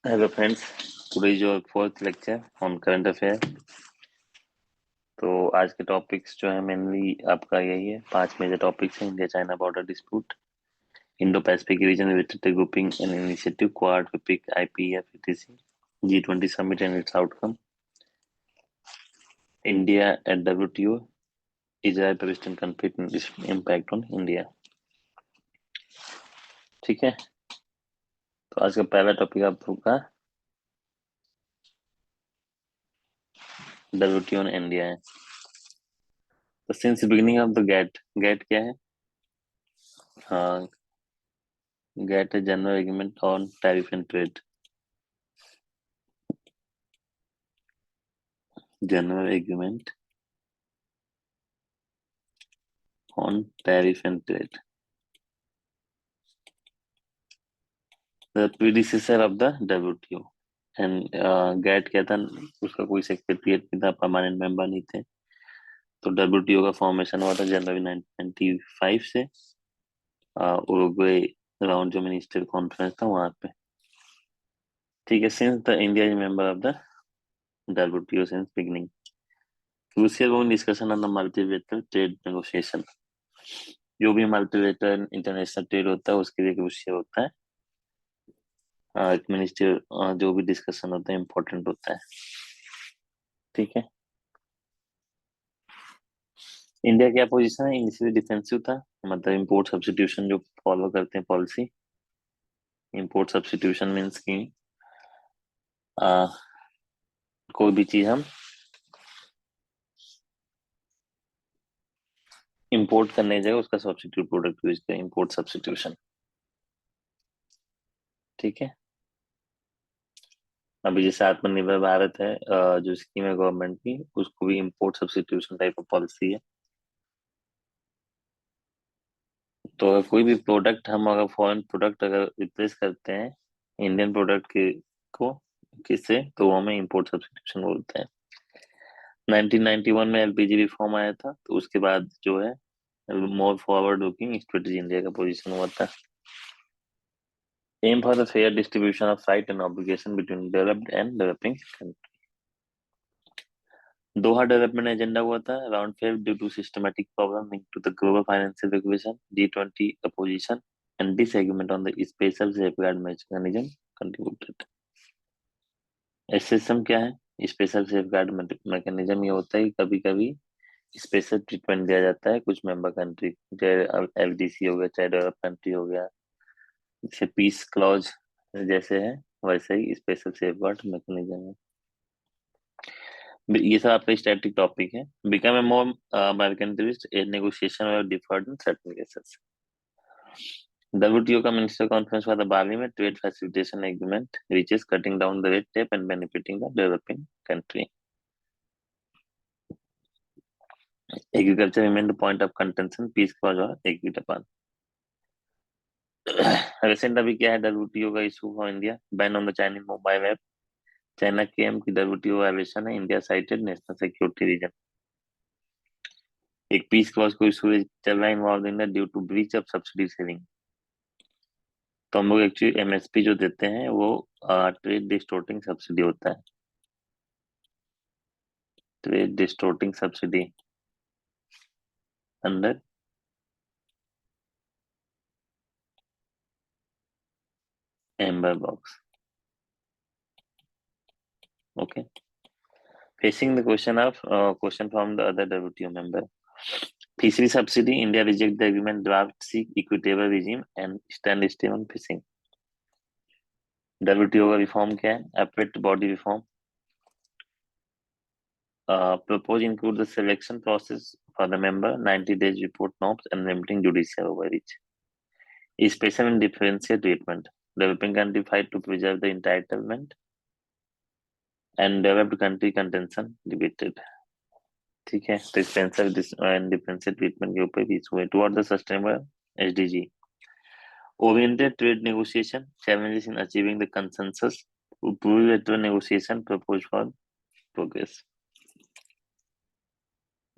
Hello friends, today is your fourth lecture on current affair. तो आज के topics जो है मेनली आपका यही है, 5 मेजर टॉपिक्स हैं। India China border dispute, Indo Pacific region related grouping and initiative, Quad, FIPIC, IPF, ETC, G20 summit and its outcome, India at WTO, Israel Palestine conflict and its impact on India. ठीक है, तो आज का पहला topic आपका WTO और India है। तो since beginning of the GATT क्या है? हाँ, गेट है General Agreement on Tariff and Trade. General Agreement on Tariff and Trade, the predecessor of the WTO। And GATT क्या था? उसका कोई सेक्रेटरिएट नहीं था, परमानेंट मेंबर नहीं थे। तो WTO का फॉर्मेशन हुआ था जनवरी 1995 से, उरुग्वे राउंड जो मिनिस्टर कॉन्फ्रेंस था वहां पे। ठीक है, since the India is member of the WTO since beginning, crucial discussion on the multilateral trade negotiation. जो भी मल्टीलेटरल इंटरनेशनल ट्रेड होता है उसके लिए क्रूशियल होता है। मिनिस्टर जो भी डिस्कशन होता है इम्पोर्टेंट होता है। ठीक है, इंडिया क्या पोजीशन है? इनिशियली डिफेंसिव था, मतलब इंपोर्ट सब्स्टिट्यूशन जो फॉलो करते हैं पॉलिसी। इंपोर्ट सब्स्टिट्यूशन मींस कि आ, कोई भी चीज हम इंपोर्ट करने जाए उसका सब्स्टिट्यूट प्रोडक्ट यूज करें, इंपोर्ट सब्स्टिट्यूशन। ठीक है, अभी जैसे आत्मनिर्भर भारत है, जो स्कीम है गवर्नमेंट की, उसको भी import substitution type of policy है। तो अगर कोई भी प्रोडक्ट हम अगर फॉरेन प्रोडक्ट अगर रिप्लेस करते हैं इंडियन प्रोडक्ट के को किससे, तो वो हमें इंपोर्ट सब्स्टिट्यूशन बोलते हैं। 1991 में LPG रिफॉर्म आया था, तो उसके बाद जो है more forward looking strategy India का पोजीशन हुआ था। Aim for the fair distribution of right and obligation between developed and developing country. Doha Development Agenda हुआ था, round fail due to systematic problem linked to the global financial regulation, G20 opposition and disagreement on the special safeguard mechanism contributed. SSM क्या है? Special safeguard mechanism ये होता है कि कभी कभी स्पेशल ट्रीटमेंट दिया जाता है कुछ मेंबर कंट्री, चाहे LDC हो गया, चाहे डेवलप कंट्री हो गया, जैसे पीस क्लॉज जैसे है, वैसे ही स्पेशल सेफगार्ड मैकेनिज्म है। ये सब आपका स्टैटिक टॉपिक है। Become a more mercantilist a negotiation और deferred in certain cases. WTO का मिनिस्टर कॉन्फ्रेंस हुआ था बाली में, trade facilitation agreement reaches cutting down the red tape and benefiting the developing country. Agriculture remain the point of contention, peace clause और agreed upon. Recent अभी क्या है WTO का issue for India? Ban on the Chinese mobile app. China claim की WTO violation है, India cited national security reason. एक peace clause को issue चल रहा है involve in due to breach of subsidy saving. तो हम लोग एक्चुअली MSP जो देते हैं वो ट्रेड डिस्टोर्टिंग सब्सिडी होता है। Trade distorting subsidy under amber box. Okay, facing the question from the other WTO member. Fishery subsidy, India reject the agreement, draft seek equitable regime and stand still on fishing. WTO का reform क्या है? Appellate body reform. Propose include the selection process for the member, 90 days report norms and limiting judicial overreach. Special and differential treatment. Developing country fight to preserve the entitlement and developed country contention debated. ठीक है, तो Spencer and differential treatment के ऊपर भी हुए। Toward the sustainable SDG, oriented trade negotiation, challenges in achieving the consensus, plurilateral negotiation proposed for progress.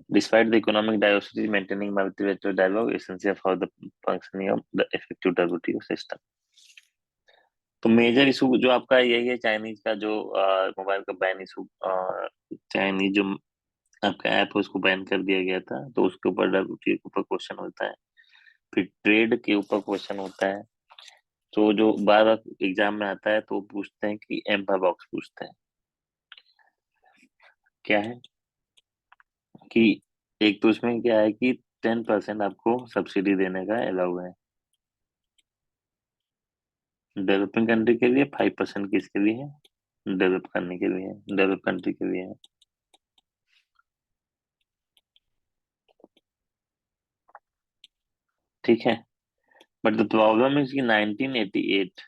Despite the economic diversity, maintaining multilateral dialogue is essential for the functioning of the effective WTO system. तो major issue जो आपका यही है, Chinese का जो mobile का ban issue, Chinese जो आपका ऐप है उसको बैन कर दिया गया था, तो उसके ऊपर WTO के ऊपर क्वेश्चन होता है। फिर ट्रेड के ऊपर क्वेश्चन होता है। तो जो बार बार एग्जाम में आता है, तो पूछते हैं कि एम्पर बॉक्स पूछते हैं। क्या है कि एक तो उसमें क्या है कि 10% आपको सब्सिडी देने का अलाउ है डेवलपिंग कंट्री के लिए, 5% किसके लिए है, डेवलप करने के लिए, डेवलप कंट्री के लिए है। ठीक है। बट द प्रॉब्लम इज कि 1988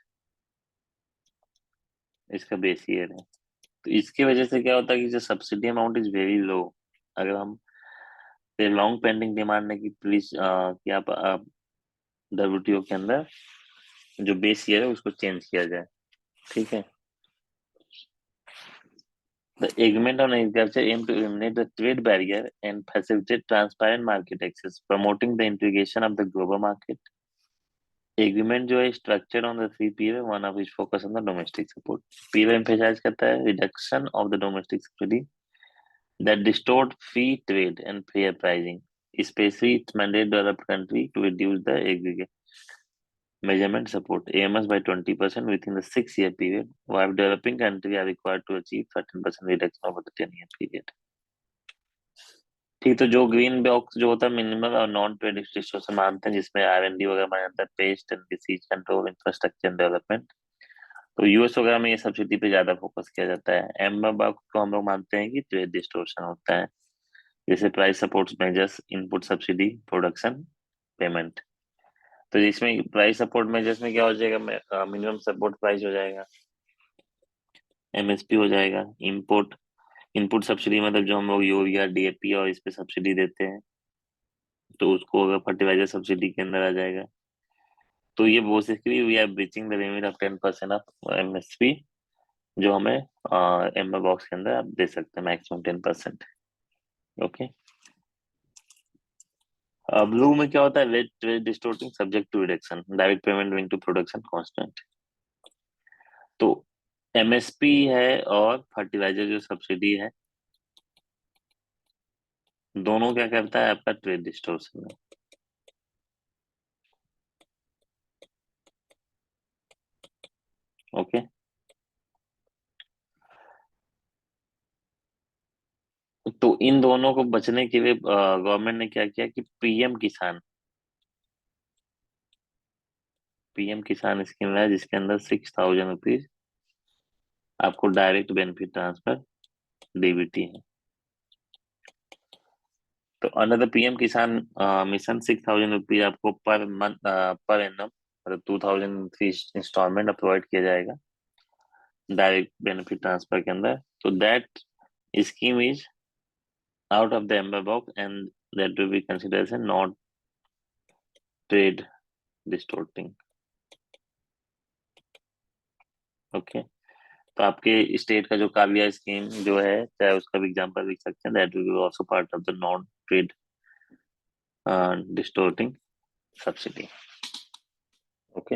इसका बेस ईयर है। तो इसकी वजह से क्या होता है कि जो subsidy amount is very low. अगर हम लॉन्ग पेंडिंग डिमांड है कि प्लीज कि आप WTO के अंदर जो बेस ईयर है उसको चेंज किया जाए। ठीक है। The agreement on agriculture aimed to eliminate the trade barrier and facilitate transparent market access, promoting the integration of the global market. Agreement जो है structured on the three pillar, one of which focus on the domestic support. Pillar emphasise करता है reduction of the domestic subsidy that distort free trade and fair pricing, especially its mandate developed country to reduce the aggregate measurement support AMS by 20% within the 6 year period, while developing country are required to achieve 13% reduction over the 10 year period। ठीक। तो जो green box जो होता है minimal और non trade restriction मानते हैं, जिसमें R&D वगैरह माना जाता है, paste and disease control, infrastructure development. तो यूएस वगैरह में ये सब्सिडी पे ज्यादा फोकस किया जाता है। एम बॉक्स को हम लोग मानते हैं कि ट्रेड डिस्टोर्शन होता है, जैसे price support measures, input subsidy, production payment. तो इसमें प्राइस सपोर्ट मेजर्स में क्या हो जाएगा, मिनिमम सपोर्ट प्राइस हो जाएगा, MSP हो जाएगा। इम्पोर्ट इनपुट सब्सिडी मतलब जो हम लोग यूरिया, DAP और इस पे सब्सिडी देते हैं, तो उसको अगर फर्टिलाइजर सब्सिडी के अंदर आ जाएगा। तो ये basically we are breaching the limit of 10% of MSP, जो हमें एम बॉक्स के अंदर आप दे सकते हैं मैक्सिमम 10%। ओके। ब्लू में क्या होता है, rate trade distorting subject to reduction, direct payment link to production constant. तो MSP है और फर्टिलाइजर जो सब्सिडी है, दोनों क्या करता है आपका ट्रेड डिस्टोर्शन में। ओके। तो इन दोनों को बचने के लिए गवर्नमेंट ने क्या किया कि पीएम किसान स्कीम है, जिसके अंदर 6,000 रुपीज आपको डायरेक्ट बेनिफिट ट्रांसफर DBT है। तो अंडर द PM किसान मिशन 6,000 रुपीज आपको पर मंथ, पर एनम, मतलब 2,003 इंस्टॉलमेंट प्रोवाइड किया जाएगा डायरेक्ट बेनिफिट ट्रांसफर के अंदर। तो that scheme is out of the amber box and that will be considered as not trade distorting. Okay. तो आपके स्टेट का जो काव्या स्कीम जो है, चाहे उसका भी एग्जांपल लिख सकते हैं, that will be also part of the non trade distorting subsidy. Okay.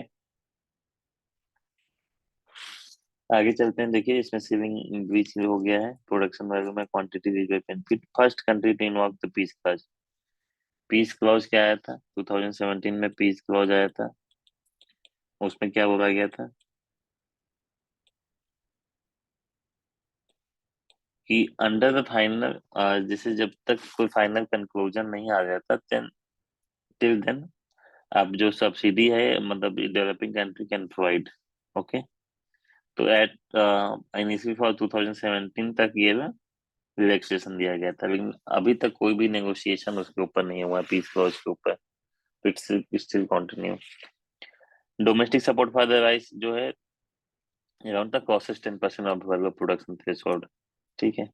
आगे चलते हैं। देखिए इसमें सेविंग बीच हो गया है, प्रोडक्शन वैल्यू में quantity benefit, first country to involve the peace clause. Peace clause क्या आया था 2017 में, पीस क्लॉज आया था, उसमें क्या बोला गया था कि अंडर द फाइनल, जैसे जब तक कोई फाइनल कंक्लूजन नहीं आ जाता, टिल देन आप जो सब्सिडी है मतलब developing country can provide. Okay. तो एट इनिशियली फॉर 2017 तक ये ना रिलैक्सेशन दिया गया था, लेकिन अभी तक कोई भी नेगोशिएशन उसके ऊपर नहीं हुआ पीस क्लॉज के ऊपर। It's still continue. Domestic support for the rice जो है around the crosses 10% of production threshold. ठीक है।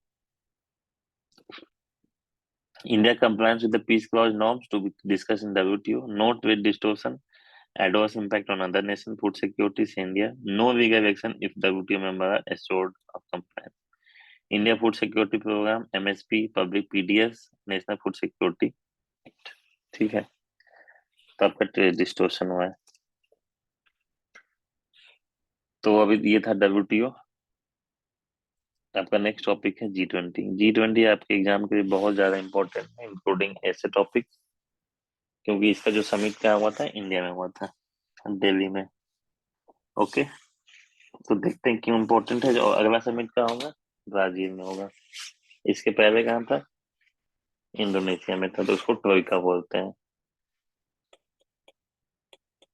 India compliance with the peace clause norms to be discussed in WTO. No trade distortion, adverse impact on other nation food security is India. No legal action if WTO member are assured of compliance. India Food Security Program, MSP, Public PDS, National Food Security Act। ठीक है। तो आपका trade distortion हुआ है। तो अभी ये था WTO। आपका नेक्स्ट टॉपिक है G20। G20 आपके एग्जाम के लिए बहुत ज्यादा इंपॉर्टेंट है, इंक्लूडिंग ऐसे टॉपिक, क्योंकि इसका जो समिट क्या हुआ था, इंडिया में हुआ था, दिल्ली में। ओके, तो देखते हैं क्यों इम्पोर्टेंट है। जो अगला समिट का होगा, ब्राजील में होगा। इसके पहले कहाँ था, इंडोनेशिया में था, तो उसको ट्रोइका बोलते हैं,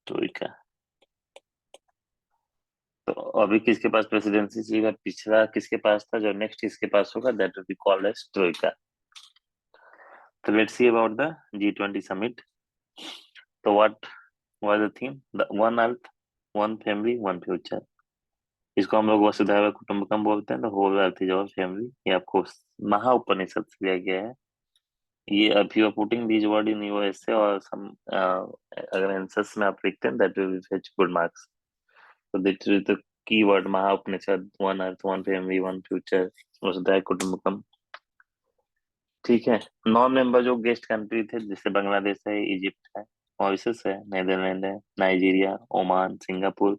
ट्रोइका। तो अभी किसके पास प्रेसिडेंसी चाहिए, पिछला किसके पास था, जो नेक्स्ट इसके पास होगा, that will be called as troika. तो let's see about the G20 summit. तो what was the theme, the one earth, one family, one future. इसको हम लोग वसुधैव कुटुंबकम बोलते हैं, the whole earth is our family. ये आपको महाउपनिषद से लिया गया है। ये if you are putting these word in your essay or some अगर आंसर्स में आप लिखते हैं, that will fetch good marks. So that is the keyword, Mahaupanishad, one earth, one family, one future, वसुधैव कुटुंबकम। ठीक है। नॉन मेंबर जो गेस्ट कंट्री थे, जैसे बांग्लादेश है, इजिप्ट है, मॉरिशस है, नेदरलैंड है, Nigeria, Oman, Singapore,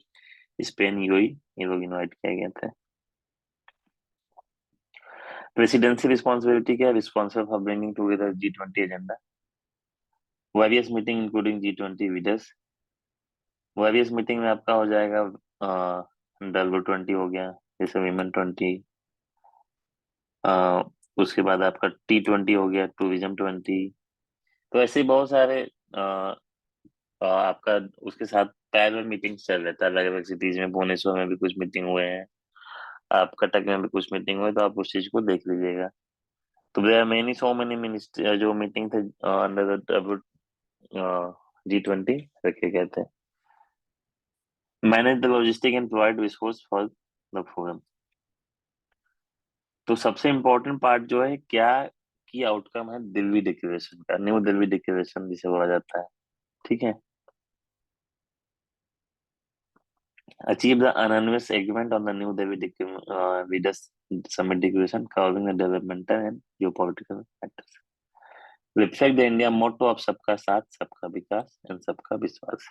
Spain, UAE, ये लोग इनवाइट किए गए थे। प्रेसिडेंसी रिस्पॉन्सिबिलिटी क्या है, responsible for bringing together G20 agenda, various meeting including G20 leaders. Various meeting में आपका हो जाएगा, W20 हो गया, जैसे Women 20, उसके बाद आपका T20 हो गया, Tourism 20। तो ऐसे ही बहुत सारे आपका उसके साथ पैरेलल मीटिंग्स चल रहे थे अलग अलग सिटीज में। भुवनेश्वर में भी कुछ मीटिंग हुए हैं, आप कटक में भी कुछ मीटिंग हुए, तो आप उस चीज को देख लीजिएगा। तो there are many so many minister जो मीटिंग थे अंडर द G20 रखे गए थे। Manage the logistic and provide resource for the forum. तो सबसे इम्पोर्टेंट पार्ट जो है, क्या की आउटकम है दिल्ली डिक्लेरेशन का, न्यू दिल्ली डिक्लेरेशन जिसे बोला जाता है। ठीक है। Achieve the unanimous agreement on the New Delhi leaders summit declaration covering the developmental and geopolitical matters. Reflect the India motto of सबका साथ, सबका विकास एंड सबका विश्वास।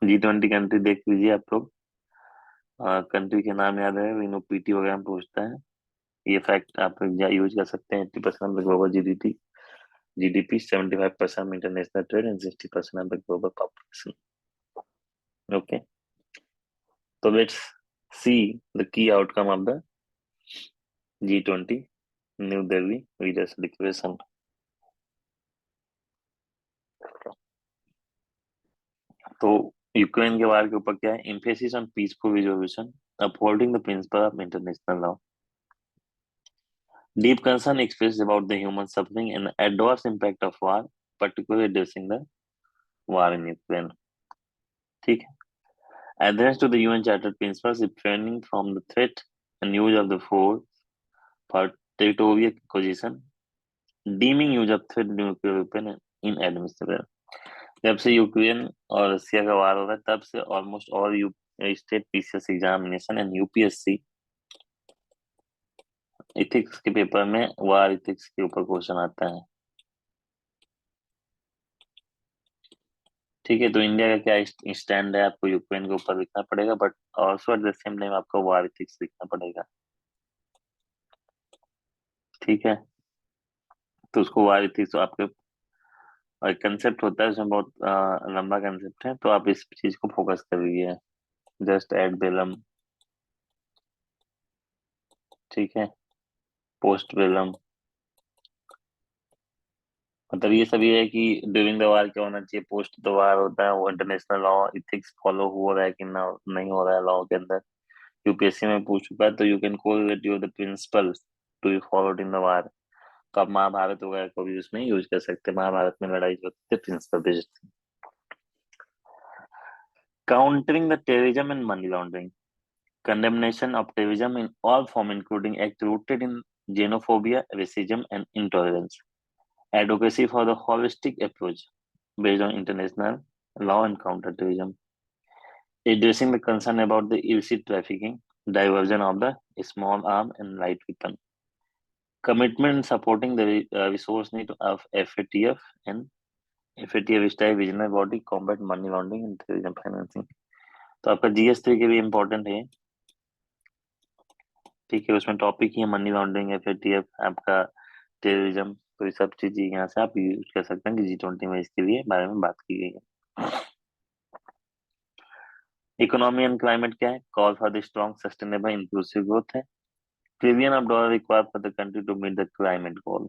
G20 कंट्री देख लीजिए आप लोग। कंट्री के नाम याद है, इनो पीटी वगैरह में पूछता है। ये फैक्ट आप यूज कर सकते हैं। 80% of the global GDP, 75% international trade and 60% of the global population. Okay, तो let's see the key outcome of the G20 New Delhi leaders declaration. तो यूक्रेन के वार के ऊपर क्या है, emphasis on peaceful resolution, upholding the principle of international law, deep concern expressed about the human suffering and adverse impact of war, particularly addressing the war in Ukraine. ठीक है। Adherence to the UN Charter principles, refraining from the threat and use of the force for territorial acquisition, deeming use of threat nuclear weapon inadmissible। जब से Ukraine और रसिया का वार हो रहा है, तब से almost all state PCS examination and UPSC ethics के पेपर में वार इथिक्स के ऊपर क्वेश्चन आता है। ठीक है। तो इंडिया का क्या स्टैंड है, आपको यूक्रेन के ऊपर लिखना पड़ेगा, but also at the same time आपको वार एथिक्स लिखना पड़ेगा। ठीक है। तो उसको वार एथिक्स तो आपके कंसेप्ट होता है, उसमें बहुत लंबा कंसेप्ट है, तो आप इस चीज को फोकस कर लीजिए। जस्ट एड बेलम, ठीक है, पोस्ट बेलम, मतलब ये सब ये है कि ड्यूरिंग द वार क्या होना चाहिए, पोस्ट द वार होता है वो इंटरनेशनल लॉ इथिक्स फॉलो हो रहा है कि ना, नहीं हो रहा है लॉ के अंदर। यूपीएससी में पूछ चुका है, तो you can correlate the principles to be followed in the war. तो आप महाभारत वगैरह को भी उसमें यूज कर सकते हैं। महाभारत में लड़ाई जो होती है प्रिंसिपल बेस्ड थी। Countering the terrorism and money laundering, condemnation of terrorism in all form including act rooted in xenophobia, racism and intolerance, advocacy for the holistic approach based on international law and counterterrorism, addressing the concern about the illicit trafficking, diversion of the small arm and light weapon, commitment in supporting the resource need of FATF and FATF style regional body combat money laundering and terrorism financing। तो आपका GS3 के भी important है। ठीक है, उसमें topic ही है money laundering, FATF, आपका टेररिज्म। तो ये सब चीजें यहाँ से आप यूज कर सकते हैं कि G20 में इसके लिए बारे में बात की गई है। इकोनॉमी एंड क्लाइमेट क्या है? Call for the strong sustainable inclusive growth है। Trillion of dollar required for the country to meet the climate goal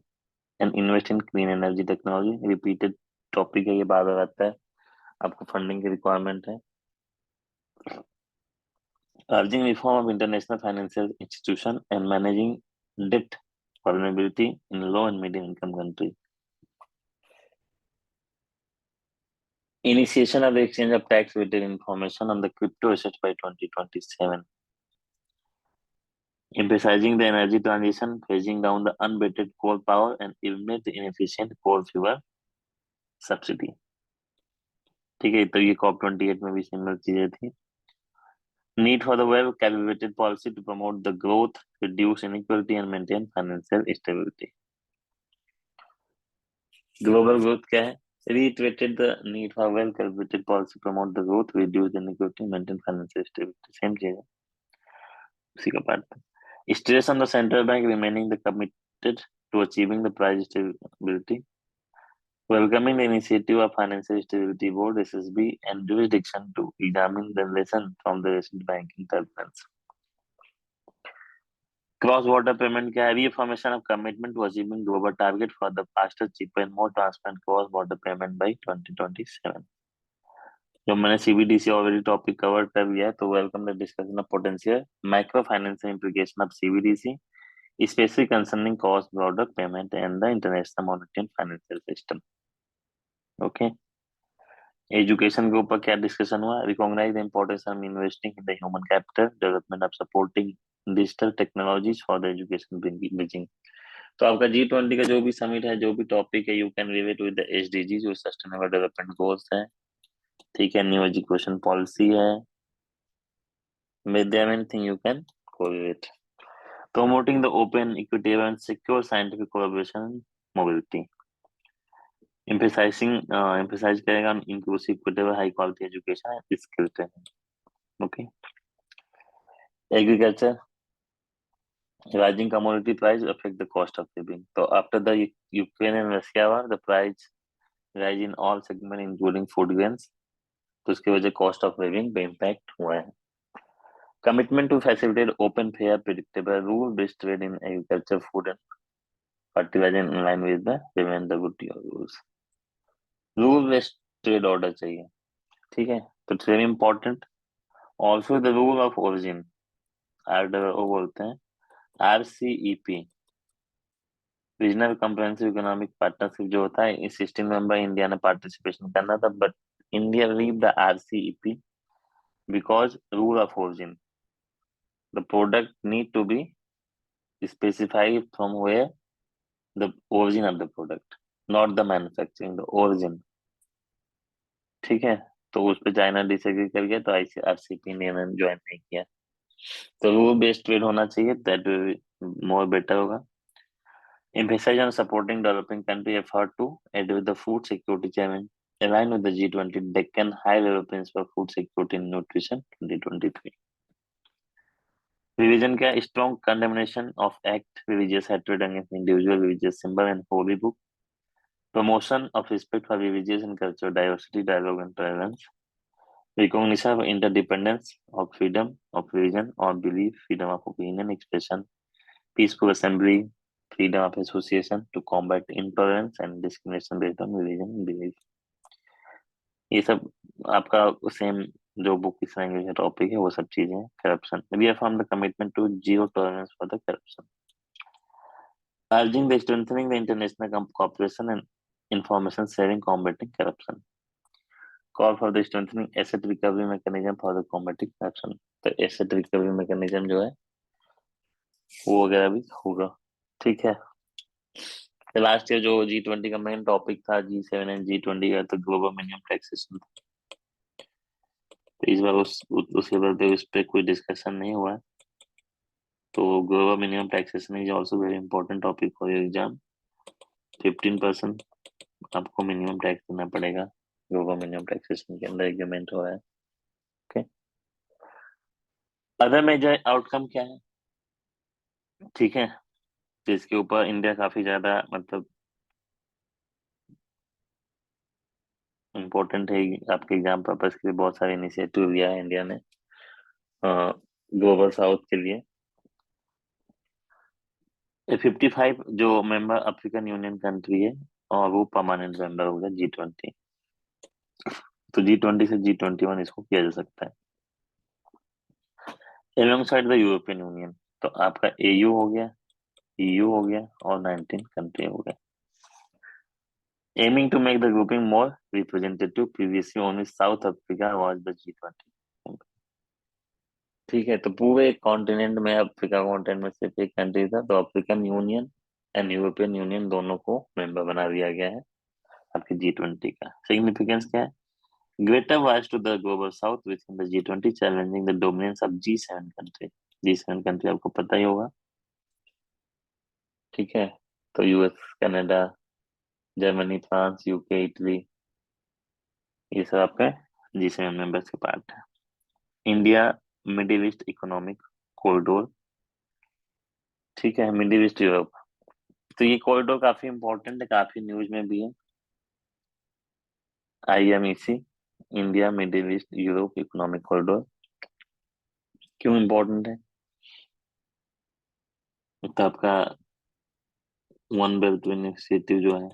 and invest in clean energy technology. Repeated topic है, ये बार बार आता है। आपको फंडिंग की requirement है। Urging reform of international financial institution and managing debt vulnerability in low and medium income country. Initiation of the exchange of tax related information on the crypto assets by 2027. Emphasizing the energy transition, phasing down the unweighted coal power and eliminate the inefficient coal fuel subsidy. ठीक है, तो ये COP28 में भी similar चीजें थी। Need for the well calibrated policy to promote the growth, reduce inequality and maintain financial stability. Global growth क्या है? Reiterated the need for well calibrated policy to promote the growth, reduce inequality, maintain financial stability. Same चीज है, उसी का part था। Stress on the central bank remaining the committed to achieving the price stability. Welcoming the initiative of Financial Stability Board (SSB) and jurisdiction to examine the lesson from the recent banking turbulence. Cross border payment क्या है? Reaffirmation of commitment to achieving global target for the faster, cheaper and more transparent cross border payment by 2027. जो मैंने CBDC already topic cover कर लिया है, तो welcome the discussion of potential micro financial implication of CBDC, especially concerning cross border payment and the international monetary and financial system. Okay, education के ऊपर क्या discussion हुआ? Recognize the importance of investing in the human capital, development of supporting digital technologies for the education bridging. तो आपका G20 का जो भी summit है, जो भी टॉपिक है, you can relate with the SDG, जो सस्टेनेबल डेवलपमेंट गोल्स है। ठीक है, न्यू एजुकेशन पॉलिसी है, with them anything you can correlate. Promoting the open, equitable and secure scientific collaboration mobility. emphasize करेगा on inclusive, equitable, high quality education and skill training. Okay. Agriculture, rising commodity price affect the cost of living. So after the Ukraine and Russia war, the price rise in all segment including food grains. तो उसकी वजह cost of living पे impact हुआ है। Commitment to facilitate open, fair, predictable, rule based trade in agriculture, food and fertilizer in line with the WTO rules. Rule based trade order चाहिए। ठीक है, तो it's very important. Also the rule of origin, वो बोलते हैं RCEP, regional comprehensive economic partnership जो होता है, इस 16 मेंबर इंडिया ने पार्टिसिपेशन करना था, but India leave the RCEP because rule of origin. The product need to be specified from where the origin of the product, not the manufacturing, the origin. ठीक है, तो उस पे चाइना डिसएग्री कर गया, तो RCEP ने ज्वाइन नहीं किया। तो रूल बेस्ड ट्रेड होना चाहिए, दैट मोर बेटर होगा। Emphasize on supporting developing country effort to address the food security challenge, aligned with the G20 Deccan High Level Principle Food Security and Nutrition 2023. Religion क्या? Strong condemnation of act religious hatred against individual religious symbol and holy book. Promotion of respect for religious and cultural diversity, dialogue and tolerance. Recognition of interdependence of freedom of religion or belief, freedom of opinion expression, peaceful assembly, freedom of association to combat intolerance and discrimination based on religion and belief. ये सब आपका same जो book इस language का topic है, वो सब चीजें। Corruption, reaffirm the commitment to zero tolerance for the corruption. Urging the strengthening the international cooperation and information sharing combating corruption. Call for the strengthening asset recovery mechanism for the combating corruption. तो asset recovery mechanism जो है वो वगैरह भी होगा। ठीक है, तो लास्ट ईयर जो G20 का मेन टॉपिक था, G7 एंड G20 का, तो ग्लोबल मिनिमम टैक्सेशन। तो इस बार उसके बाद उस पर कोई डिस्कशन नहीं हुआ है। तो global minimum taxation is also very important topic for your exam. 15% आपको मिनिमम टैक्स देना पड़ेगा, ग्लोबल मिनिमम टैक्सेशन के अंदर एग्रीमेंट हो रहा है। ओके, अदर मेजर आउटकम क्या है? ठीक है, तो इसके ऊपर इंडिया काफी ज्यादा मतलब इम्पोर्टेंट है। आपके एग्जाम पर्पज के लिए बहुत सारे इनिशिएटिव लिया है इंडिया ने ग्लोबल साउथ के लिए। 55 जो मेंबर अफ्रीकन यूनियन कंट्री है, और वो परमानेंट मेंबर होगा G20। तो G20 से G21 इसको किया जा सकता है along side the European union. तो आपका AU हो गया, EU हो गया, और 19 कंट्री हो गया। Aiming to make the grouping more representative, previously only South Africa was the G20। ठीक है, तो पूरे कॉन्टिनेंट में, अफ्रीका कॉन्टिनेंट में सिर्फ एक कंट्री था, तो African union and European union दोनों को मेंबर बना दिया गया है आपके G20 का। सिग्निफिकेंस क्या है? Greater voice to the global south within the G20, challenging the dominance of G7 country. G7 country आपको पता ही होगा। ठीक है, तो US, Canada, Germany, France, UK, Italy, ये सब आपके G7 मेंबर्स के पार्ट है। India middle East economic corridor. ठीक है, मिडिल ईस्ट यूरोप, तो ये कॉरिडोर काफी इंपॉर्टेंट है, काफी न्यूज में भी है। IMEC, India middle east Europe economic corridor, क्यों इंपॉर्टेंट है? तो आपका वन बेल्ट इनिशिएटिव जो है,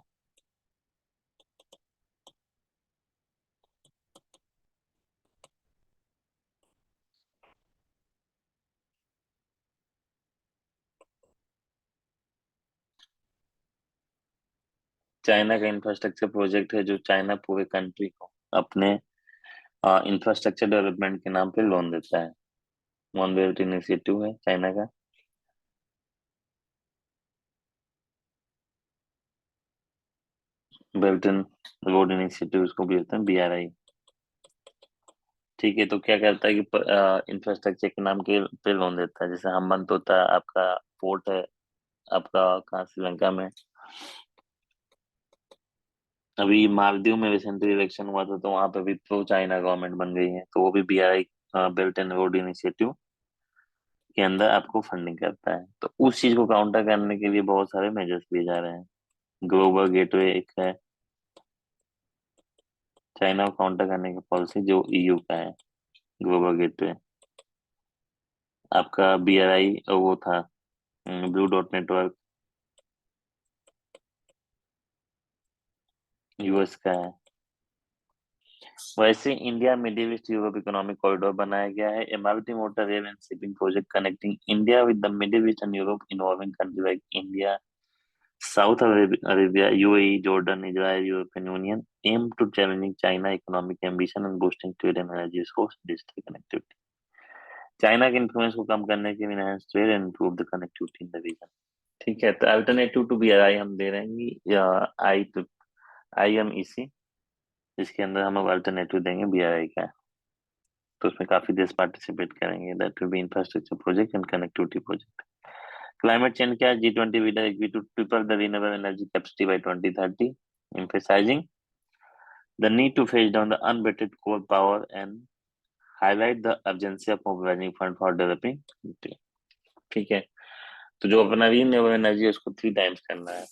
चाइना का इंफ्रास्ट्रक्चर प्रोजेक्ट है, जो चाइना पूरे कंट्री को अपने इंफ्रास्ट्रक्चर डेवलपमेंट के नाम पे लोन देता है। वन बेल्ट इनिशिएटिव है चाइना का। बेल्ट एंड रोड इनिशिएटिव उसको भी होते हैं, BRI। ठीक है, तो क्या करता है कि इंफ्रास्ट्रक्चर के नाम के पे लोन देता है। जैसे हम्बंत होता है आपका, पोर्ट है आपका कहाँ, श्रीलंका में। अभी मालदीव में रिसेंटली इलेक्शन हुआ था, तो वहां पे भी प्रो चाइना गवर्नमेंट बन गई है, तो वो भी BRI belt and road initiative के अंदर आपको फंडिंग करता है। तो उस चीज को काउंटर करने के लिए बहुत सारे मेजर्स लिए जा रहे हैं। ग्लोबल गेटवे एक है, चाइना को काउंटर करने की पॉलिसी जो EU का है, ग्लोबल गेटवे। आपका BRI वो था, ब्लू डॉट नेटवर्क, US का है। वैसे India middle east Europe economic corridor बनाया गया है, a multi modal rail and shipping project connecting India with the Middle East and Europe, involving country like India, Saudi Arabia, UAE, Jordan, Israel, European Union, aim to challenging China economic ambition and boosting trade and energy resource digital connectivity. China के influence को कम करने के लिए enhance trade and improve the connectivity in the reason. ठीक है, तो alternative to BRI हम दे रहे हैं, या आई IMEC, इसके अंदर हम लोग अल्टरनेटिव देंगे BRI का। तो उसमें काफी देश पार्टिसिपेट करेंगे, that will be infrastructure project and connectivity project. Climate change क्या है? G20 leader agree to triple the renewable energy capacity by 2030, emphasizing the need to phase down the unabated coal power and highlight the urgency of mobilizing fund for developing country। ठीक है, तो जो अपना renewable energy है उसको 3 times करना है,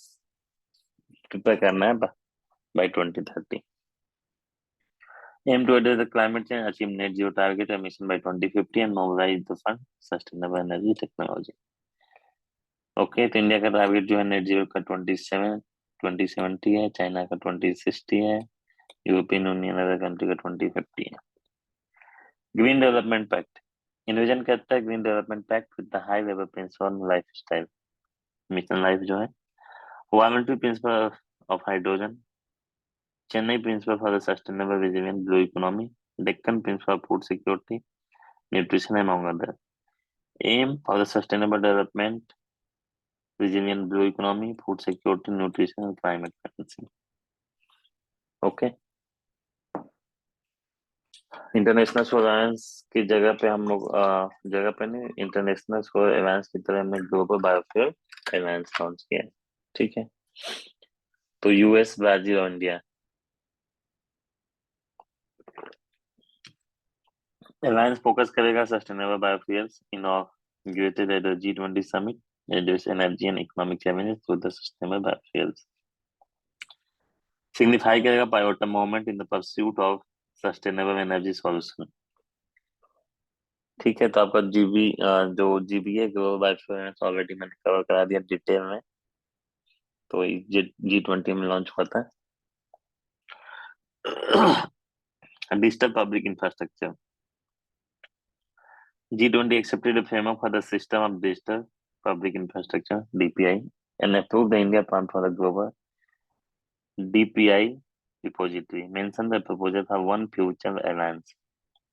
triple करना है bye 2030। Aim to address the climate change, achieve net zero target emission by 2050 and mobilize the fund sustainable energy technology। Okay, तो इंडिया का टारगेट जो है नेट जीरो का 2070 है, चाइना का 2060 है, यूरोपियन यूनियन अदर कंट्री का 2050 है। ग्रीन डेवलपमेंट पैक्ट इन्विजन करता है, green development pact with the high level principle lifestyle mission life जो है, voluntary principle of hydrogen, Chennai principle for the sustainable resilient blue economy, Deccan principle of food security, nutrition and among other. Aim for the sustainable development, resilient blue economy, food security, nutrition and climate financing। ओके, international solar alliance की जगह पे हम लोग जगह पे नहीं, international solar alliance की तरह हमने ग्लोबल बायोफ्यूल अलायंस लॉन्च किया है। ठीक है, तो US, ब्राजील और इंडिया अलायंस फोकस करेगा sustainable biofuels inaugurated at the G20 summit, reduce energy and economic challenges through the sustainable biofuels. Signify करेगा pivotal moment in the pursuit of sustainable energy solution. ठीक है, तो आपका जो G B global biofuels already मैंने cover करा दिया detail में। तो G20 में लॉन्च हुआ था। Digital public infrastructure. G20 accepted a framework for the system of digital public infrastructure (DPI) and approved the India plan for the global DPI repository. Mentioned the proposal for One Future Alliance,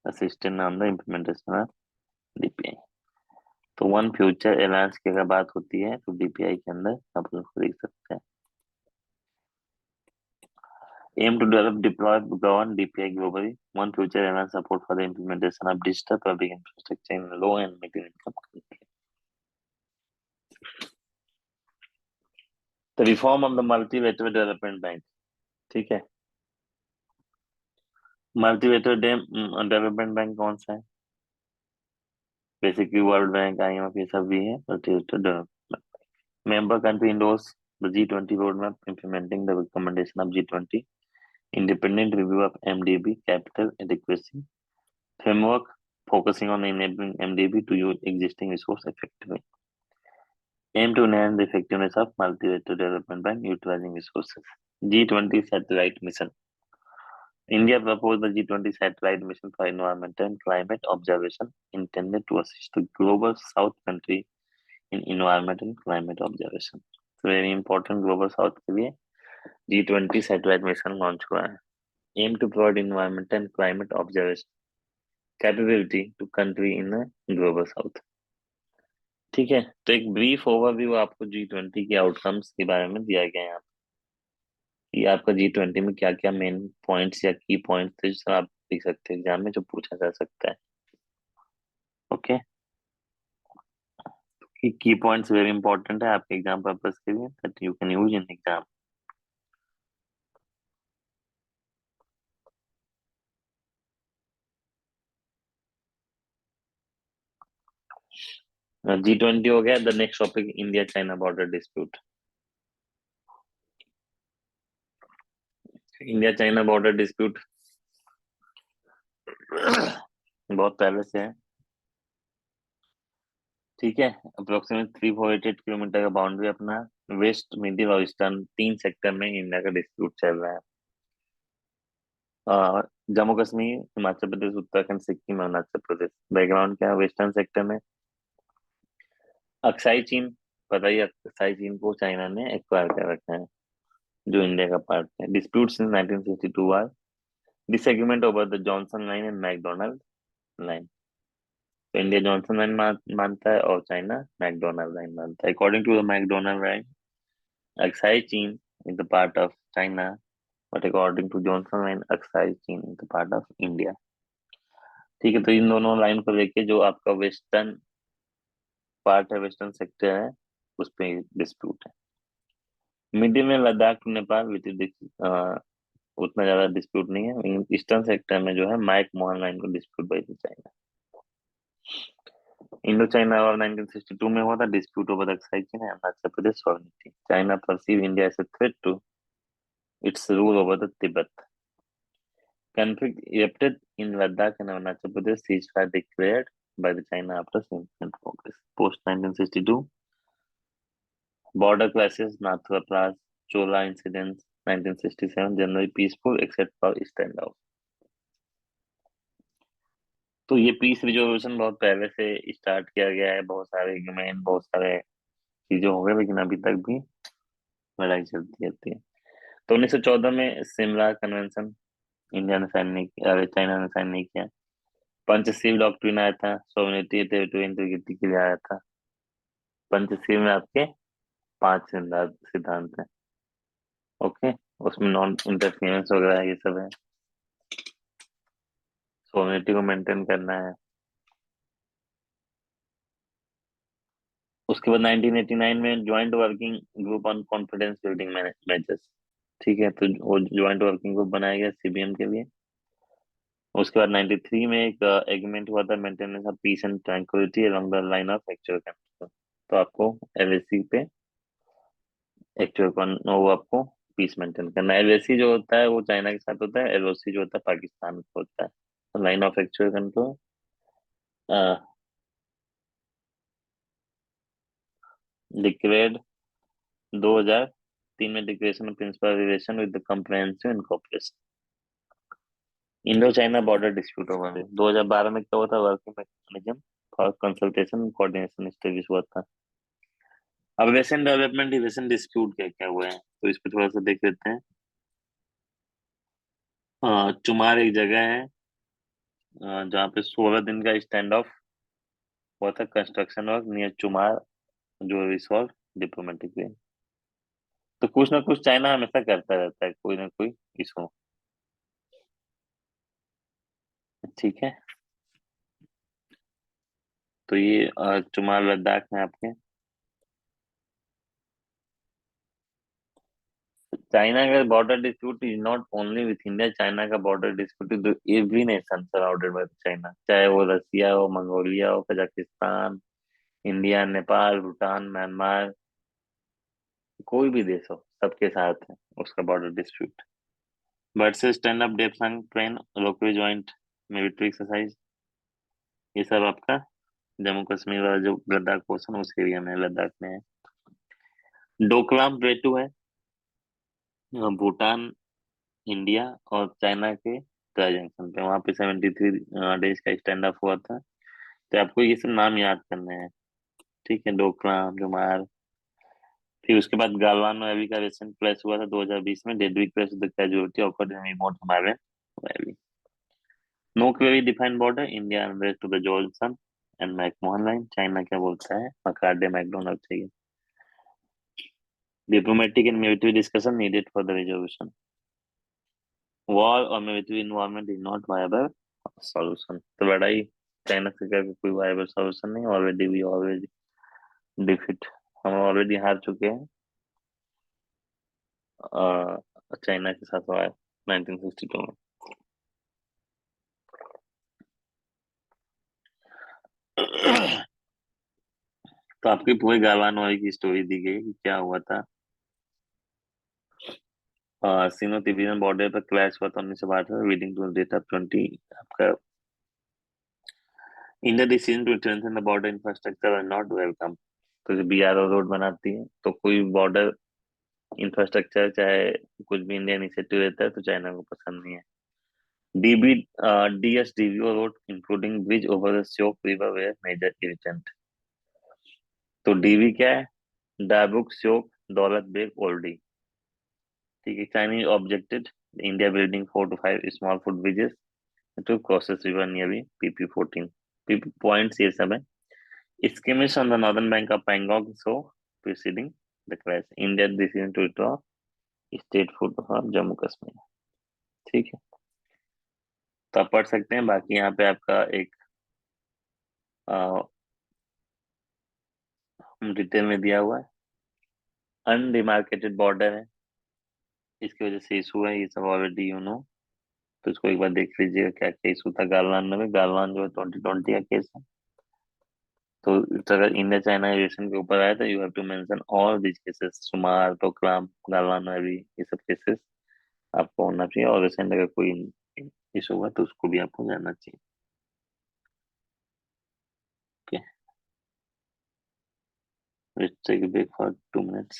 assistant on the implementation of DPI. तो one future alliance की अगर बात होती है तो DPI के अंदर आप लोग देख सकते हैं। Aim to develop, deploy, govern DPI globally. One Future Alliance support for the implementation of digital public infrastructure in low and middle income countries. The reform of the multilateral development bank. ठीक है, multilateral development bank कौन सा है? Basically world bank, IMF, ये सब भी है multilateral development. Member country endorse the G20 roadmap implementing the recommendation of G20 independent review of MDB capital adequacy framework focusing on enabling MDB to use existing resource effectively. Aim to enhance the effectiveness of multilateral development bank utilizing resources. G20 satellite mission. India proposed the G20 satellite mission for environmental and climate observation intended to assist the global south country in environment and climate observation. So very important global south के लिए G20 satellite mission launch हुआ है. Aim to provide environment and climate observation capability to country in the global south. ठीक है, तो एक brief overview आपको G20 के आउटकम्स के बारे में दिया गया है यहाँ पे। ये आपका G20 में क्या क्या मेन पॉइंट्स या की पॉइंट्स थे जो आप देख सकते हैं एग्जाम में, जो पूछा जा सकता है। ओके, की पॉइंट्स वेरी इंपॉर्टेंट है आपके एग्जाम पर्पस के लिए, that you can use in exam. G20 हो गया। The next topic India China border dispute. India China border dispute बहुत पहले से है। ठीक है, अप्रोक्सीमेट 348 किलोमीटर का बाउंड्री अपना वेस्ट, मिडिल और ईस्टर्न 3 सेक्टर में इंडिया का डिस्प्यूट चल रहा है। जम्मू कश्मीर, हिमाचल प्रदेश, उत्तराखंड, सिक्किम, अरुणाचल प्रदेश। बैकग्राउंड क्या है? वेस्टर्न सेक्टर में अक्साई चीन, पता ही है, अक्साई चीन को चाइना ने एक्वायर कर रखा है जो इंडिया का पार्ट है। Dispute since 1962 are disagreement over the Johnson line and McDonald line. तो इंडिया जॉनसन लाइन मानता है और चाइना मैकडोनल्ड लाइन मानता है। According to the McDonald line, Aksai Chin is the part of China, but according to Johnson line, Aksai Chin is the part of India. ठीक है, तो इन दोनों लाइन को लेके जो आपका वेस्टर्न पार्ट है, वेस्टर्न सेक्टर है, उस पे डिस्प्यूट है। मिडिल में लद्दाख टू नेपाल विच उतना ज्यादा डिस्प्यूट नहीं है। ईस्टर्न सेक्टर में जो है माइक मोहन लाइन को dispute by China. Indo China war 1962 में हुआ था, dispute over Aksai Chin and Arunachal Pradesh sovereignty. China perceive India as a threat to its rule over the Tibet. Conflict erupted in Ladakh and Arunachal Pradesh, ceasefire declared by the China after significant progress. Post 1962, border clashes, Nathua Pass, Chola incidents, 1967, generally peaceful except for standoff. तो ये piece resolution बहुत पहले से start किया गया है, बहुत सारे एग्रीमेंट, बहुत सारे चीजें हो गए, लेकिन अभी तक भी लड़ाई चलती रहती है। तो 1914 में सिमला कन्वेंशन इंडिया ने साइन नहीं किया, चाइना ने साइन नहीं किया। पंचशील डॉक्ट्रिन आया था, सोवेनिटी टेरिटरी इंटीग्रिटी के लिए आया था। पंचशील में आपके 5 सिद्धांत हैं। ओके, उसमें नॉन इंटरफेरेंस वगैरह ये सब है, सोवेनिटी को मेंटेन करना है। उसके बाद 1989 में joint working group on confidence building measures. ठीक है, तो वो ज्वाइंट वर्किंग ग्रुप बनाया गया सीबीएम के लिए। उसके बाद 93 में एक एग्रीमेंट हुआ था, maintenance of peace and tranquillity along the line of actual control. तो आपको एलएसी पे एक्चुअल वो आपको पीस मेंटेन करना है। एलएसी जो होता है वो चाइना के साथ होता है, एलओसी जो होता है पाकिस्तान में होता है। तो line of actual control declared 2003 में, declaration of principle relation with the comprehensive incorporation. Indo China border dispute हुआ है 2012 में, क्या हुआ था, working mechanism for consultation coordination establish हुआ था। अब वेस्टर्न डेवलपमेंट वेस्टर्न डिस्प्यूट क्या क्या हुए हैं, तो इस पे थोड़ा सा देख लेते हैं। चुमार एक जगह है जहाँ पे 16 दिन का स्टैंड ऑफ हुआ था, कंस्ट्रक्शन वर्क नियर चुमार, जो रिसॉल्व डिप्लोमेटिक वे। तो कुछ ना कुछ चाइना हमेशा करता रहता है, कोई ना कोई इशू। ठीक है, तो ये चुमार लद्दाख में आपके। चाइना का border dispute is not only with India, China का border dispute is every nation surrounded by China, चाहे वो रसिया हो, मंगोलिया हो, Kazakhstan, India, Nepal, Bhutan, Myanmar, कोई भी देश हो, सबके साथ है उसका बॉर्डर डिस्प्यूट। बट से stand up Depsang train local joint military exercise, ये सब आपका जम्मू कश्मीर वाला जो लद्दाख पोर्शन उस एरिया में, लद्दाख में है। डोकलाम प्लेटू है भूटान, इंडिया और चाइना के जंक्शन पे, वहां पे 73 डेज का स्टैंड अप हुआ था। तो आपको ये सब नाम याद करने हैं। ठीक है, डोकलाम, जुमार। फिर उसके बाद गालवान में अभी का रिसेंट क्लैश हुआ था 2020 में, deadly clash with casualty occurred in remote Himalayan. No clearly defined border, India unrest to the Johnson and McMahon line, China क्या बोलता है, मकार्डे मैकडोनल्ड चाहिए। Diplomatic and military discussion needed for the resolution, war और military involvement is not viable solution. तो लड़ाई China से क्या कोई वायबल सॉल्यूशन नहीं, ऑलरेडी वी ऑलरेडी डिफीट, हम ऑलरेडी हार चुके हैं चाइना के साथ हुआ है 1962 में। तो आपकी पूरी गालवान वाली की स्टोरी दी गई कि क्या हुआ था। सिनो तिब्बतन बॉर्डर पर क्लैश हुआ था 1962 में, लीडिंग टू डेथ ऑफ 20 आपका। India decision to strengthen the border infrastructure are not welcome. तो जब बीआरओ रोड बनाती है तो कोई बॉर्डर इंफ्रास्ट्रक्चर चाहे कुछ भी इंडिया इनिशिएटिव रहता है तो चाइना को पसंद नहीं है। DB DSDBO road including bridge over the Shyok river were major irritant. तो डीवी क्या है, डाबुक श्योक दौलत बेग ओल्डी। ठीक है, Chinese objected India building 4 to 5 small foot bridges to crosses river near PP 14 PP points, ये सब है। skirmish on the northern bank of Pangong so preceding the clash, India decision to withdraw state foot from Jammu Kashmir. ठीक है, तो आप पढ़ सकते हैं, बाकी यहाँ पे आपका एक डिटेल में दिया हुआ है। अनडिमार्केटेड बॉर्डर है, इसकी वजह से इशू है, ये सब ऑलरेडी यू नो। तो इसको एक बार देख लीजिएगा क्या क्या इशू था गालवान में। गालवान जो है 2020 का केस है। तो अगर इंडिया चाइना रिलेशन के ऊपर आया तो you have to mention all this cases, सुमार, टोकलाम, गालवान में भी ये सब केसेस आपको होना चाहिए। और रिसेंट अगर कोई इशू हुआ तो उसको भी आपको जानना चाहिए। Okay, let's take a break for 2 minutes.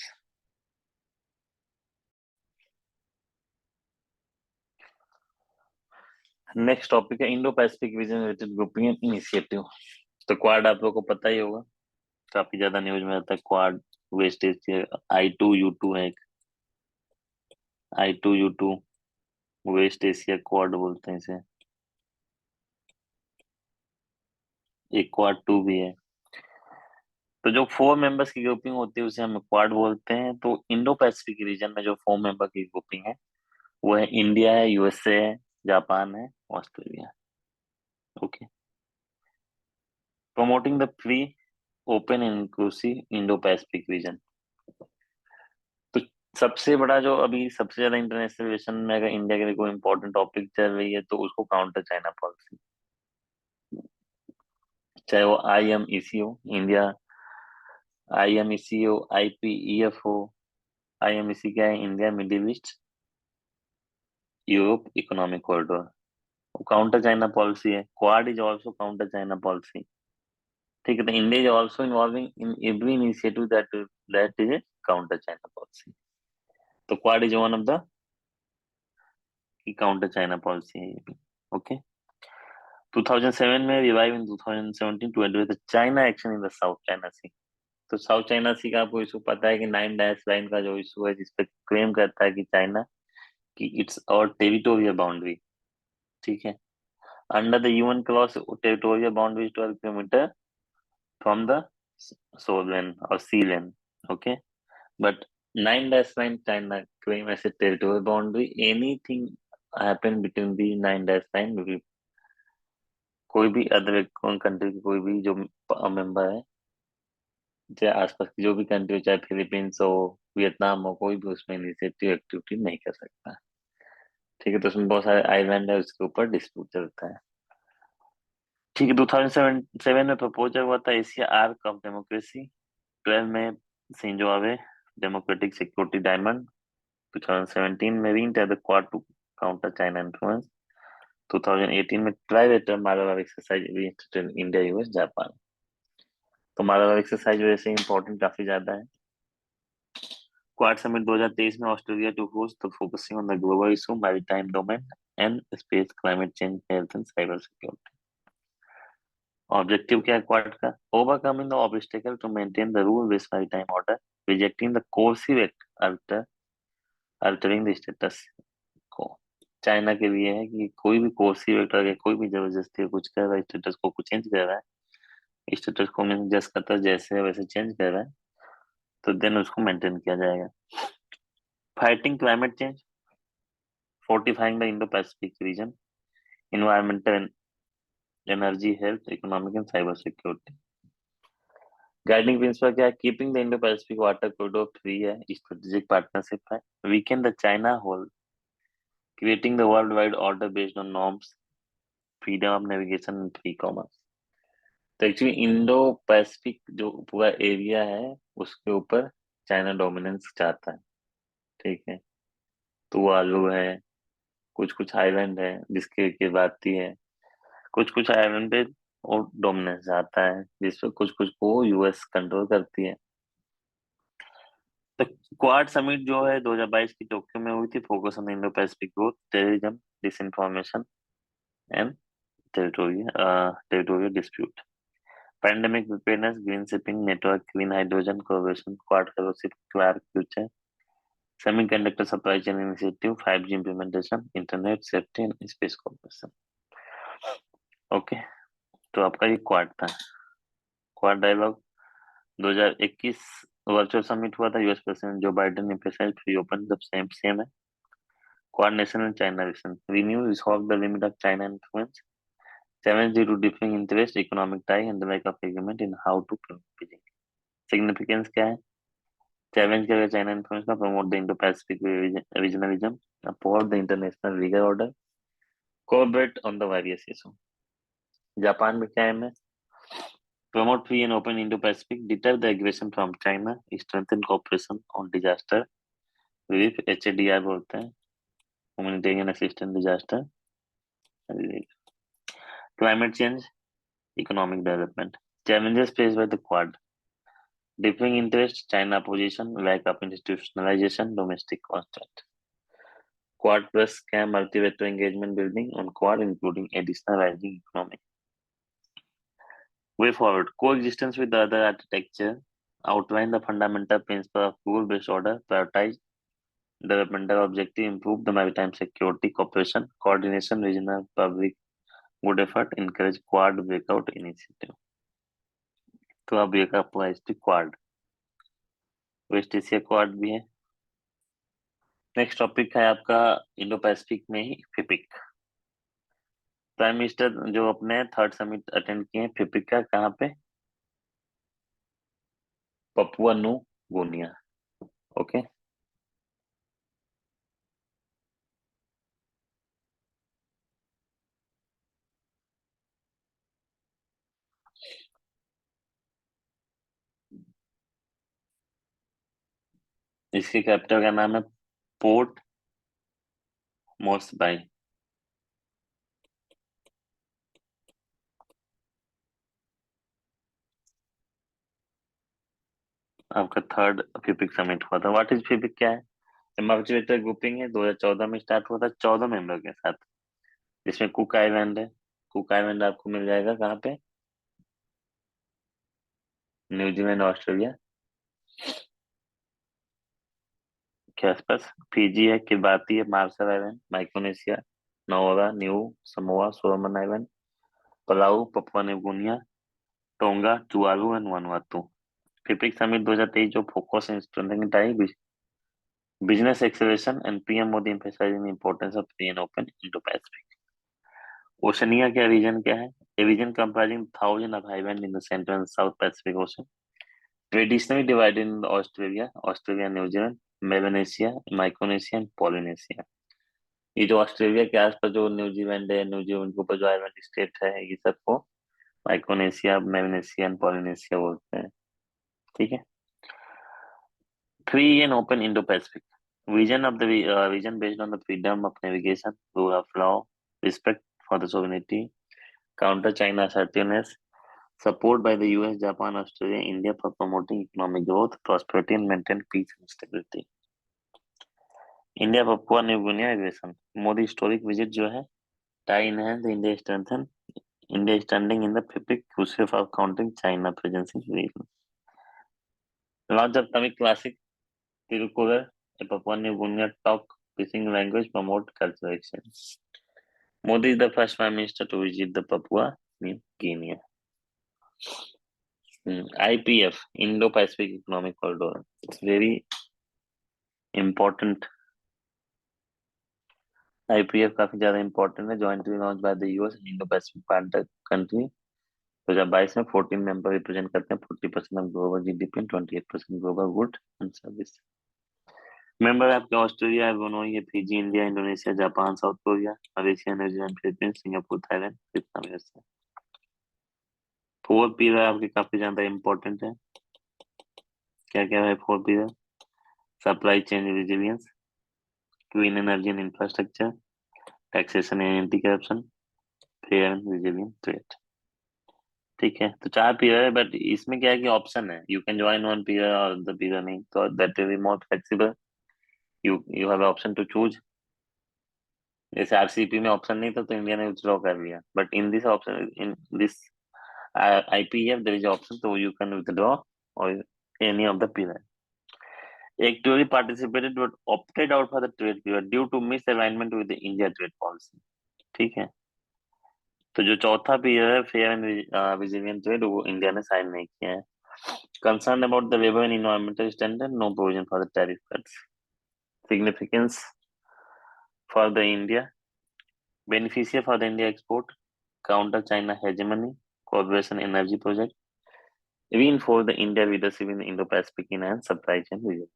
Next topic है Indo Pacific region related grouping and initiative. तो क्वाड आप लोगों को पता ही होगा, काफी ज्यादा न्यूज में आता है क्वाड। वेस्ट एशिया I2U2 है एक, I2U2 वेस्ट एशिया क्वाड बोलते हैं इसे। एक क्वाड 2 भी है। तो जो 4 मेंबर्स की ग्रुपिंग होती है उसे हम क्वाड बोलते हैं। तो इंडो पैसिफिक रीजन में जो 4 मेंबर की ग्रुपिंग है वो है इंडिया है, यूएसए है, जापान है, Australia. Okay, promoting the free open inclusive Indo Pacific reason. तो सबसे बड़ा जो अभी सबसे ज्यादा इंटरनेशनल रिलेशन में अगर इंडिया के लिए कोई इंपॉर्टेंट टॉपिक चल रही है तो उसको काउंटर चाइना पॉलिसी, चाहे वो IMEC हो इंडिया, IMEC हो, IPEF हो। IMEC क्या है? India middle east Europe economic corridor. वो काउंटर चाइना पॉलिसी है। Quad is also counter China policy. ठीक है, तो India is also involving in every initiative that is a counter China policy. तो Quad is one of the counter China policy है ये भी। Okay. 2007 में revive in 2017 to address the China action in the south China सी। तो south China सी का आपको issue पता है कि 9 डैश लाइन का जो इशू है, जिसपे क्लेम करता है कि चाइना की इट्स और टेरिटोरियल बाउंड्री। ठीक है। Under the UN clause territorial boundary 12 kilometre from the sole lane और sea lane. Okay. But 9 dash line China claim as a territorial boundary, anything happen between the 9 dash line, कोई भी other country की कोई भी जो member है, चाहे आसपास की जो भी कंट्री हो, चाहे फिलीपींस हो, वियतनाम हो, कोई भी उसमें इनिशिएटिव एक्टिविटी नहीं कर सकता। ठीक है। तो उसमें बहुत सारे आइलैंड है, उसके ऊपर डिस्प्यूट चलता है। ठीक है। 2007 में प्रपोजल हुआ था एशिया आर्क ऑफ डेमोक्रेसी। 12 में Shinzo Abe democratic security diamond. 2017 में reenter the Quad to counter China influence. 2018 में trilateral Malabar exercise reinstated in India US Japan. तो मालाबार एक्सरसाइज वैसे इंपॉर्टेंट काफी ज्यादा है। क्वाड समिट 2023 में Australia to host the focusing on the global issue maritime domain and space, climate change, health and cyber security. Objective क्या है Quad का? Overcoming the obstacle to maintain the rule based maritime order, rejecting the coercive act altering the status quo. China के लिए है कि कोई भी coercive act अगर कोई भी जबरदस्ती कुछ कर रहा है, स्टेटस को कुछ चेंज कर रहा है, स्टेटस को मीन जस्ट करता है जैसे है वैसे चेंज कर रहा है, तो देन उसको मेंटेन किया जाएगा। Fighting climate change, fortifying the Indo Pacific region, environmental, energy, health, economic and cyber security. Guiding principle क्या है? Keeping the Indo Pacific water corridor free है, स्ट्रेटेजिक पार्टनरशिप है, weakened the China hold, creating the world wide order based on norms, freedom of navigation and free commerce. तो actually Indo Pacific जो पूरा area है उसके ऊपर China dominance चाहता है। ठीक है। तुवालू है, कुछ कुछ आइलैंड है जिसके की बाती है, कुछ कुछ आइलैंड पे और डोमिनेंस आता है, जिसपे कुछ कुछ को यूएस कंट्रोल करती है। तो क्वाड समिट जो है 2022 की टोक्यो में हुई थी, focus on Indo Pacific growth, terrorism, disinformation and territorial dispute, pandemic preparedness, green shipping network, green hydrogen collaboration, quad fellowship, quad future, semiconductor supply chain initiative, 5G implementation, internet safety and space corporation. Okay. तो आपका ये quad था। Quad dialogue 2021 virtual summit हुआ था, US president Joe Biden emphasize free open, जब same same है। Coordination and China vision, renew resolve the limit of China influence, challenge due to differing interest, economic tie and the lack of agreement in how to promote Beijing। Significance क्या है? Challenge करेगा China influence का, promote the Indo Pacific regionalism, uphold the international legal order, cooperate on the various issue. Japan में क्या है? Promote free and open Indo Pacific, deter the aggression from China, strengthen cooperation on disaster relief, HADR बोलते हैं, humanitarian assistance disaster relief. Climate change, economic development, challenges faced by the Quad, differing interest, China position, lack of institutionalization, domestic constraint. Quad plus can multilateral engagement building on Quad, including additional rising economic. Way forward, coexistence with the other architecture, outline the fundamental principle of rule-based order, prioritize developmental objective, improve the maritime security, cooperation, coordination, regional public good effort, encourage Quad breakout initiative. तो अब एक आपका quad, waste Asia quad भी है। Next topic है आपका Indo Pacific में ही फिपिक। Prime minister जो अपने थर्ड समिट अटेंड किए हैं फिपिक का, कहाँ पे? Papua New Guinea. ओके। इसकी कैपिटल का नाम है पोर्ट मोर्सबाई। आपका थर्ड फिपिक समिट हुआ था। व्हाट इज फिपिक, क्या है? डेमोक्रेटिक ग्रुपिंग है, 2014 में स्टार्ट हुआ था 14 मेंबर के साथ, जिसमें कुक आइलैंड है। कुक आइलैंड आपको मिल जाएगा कहाँ पे? न्यूजीलैंड, ऑस्ट्रेलिया के आसपास। फिजी है, किरबाती है, Marshall island, Micronesia, Nauru, Niue Samoa, Solomon island, Palau, Papua New Guinea, Tonga, Tuvalu and Vanuatu. FIPIC summit 2023 जो focus in strengthening tie business acceleration and PM Modi emphasizing the importance of free and open Indo-Pacific. Oceania क्या reason क्या है? A region comprising thousands of islands in the Central and South Pacific Ocean, traditionally divided into Australia, New Zealand, Melanesia, Micronesia and Polynesia. ये जो Australia के आसपास जो New Zealand है, New Zealand के ऊपर जो आइलैंड स्टेट है, ये सबको माइक्रोनेशिया, मेलानेशिया एंड पॉलिनेशिया बोलते हैं। ठीक है। Free and open Indo-Pacific. Vision of the vision based on the freedom of navigation, rule of law, respect for the sovereignty, counter China assertiveness, support by the US, Japan, Australia, India for promoting economic growth, prosperity, and maintain peace and stability. India Papua New Guinea aggression. Modi historic visit जो है, tie enhance the India strengthen India standing in the FIPIC, crucial for countering China presence in the region. Launch of Tamil classic Tirukural, a Papua New Guinea talk fishing language promote cultural exchange. Modi is the first Prime Minister to visit the Papua New Guinea. IPF, Indo-Pacific Economic Corridor. It's very important. IPF काफी ज्यादा important है. Jointly launched by the US and Indo-Pacific partner country. 2022 में 14 member represent करते हैं 40% of global GDP and 28% global good and service. Member आपके Australia, Brunei, Fiji, India, Indonesia, Japan, South Korea, Malaysia, New Zealand, Philippines, Singapore, Thailand, Vietnam. Four pillar आपके काफी ज्यादा important है। क्या क्या है four pillar? Supply chain resilience, clean energy and infrastructure, taxation and anti corruption, fair and resilient trade. ठीक है, तो चार पिलर है, बट इसमें क्या है कि ऑप्शन है, you can join one pillar और द पिलर नहीं, तो that will be more flexible. You you have option to choose. जैसे आरसीपी में ऑप्शन नहीं था तो इंडिया ने विथड्रॉ कर लिया, but in this option, in this IPF there is option, so you can withdraw or any of the period. Actually participated but opted out for the trade period due to misalignment with the India trade policy. ठीक है। तो जो चौथा period है fair and vigilant trade, वो India ने sign नहीं किया है। Concern about the labour and environmental standard, no provision for the tariff cuts. Significance for the India, beneficiary for the India export, counter China hegemony, cooperation energy project, reinforce the India leadership in the Indo-Pacific and supply chain region.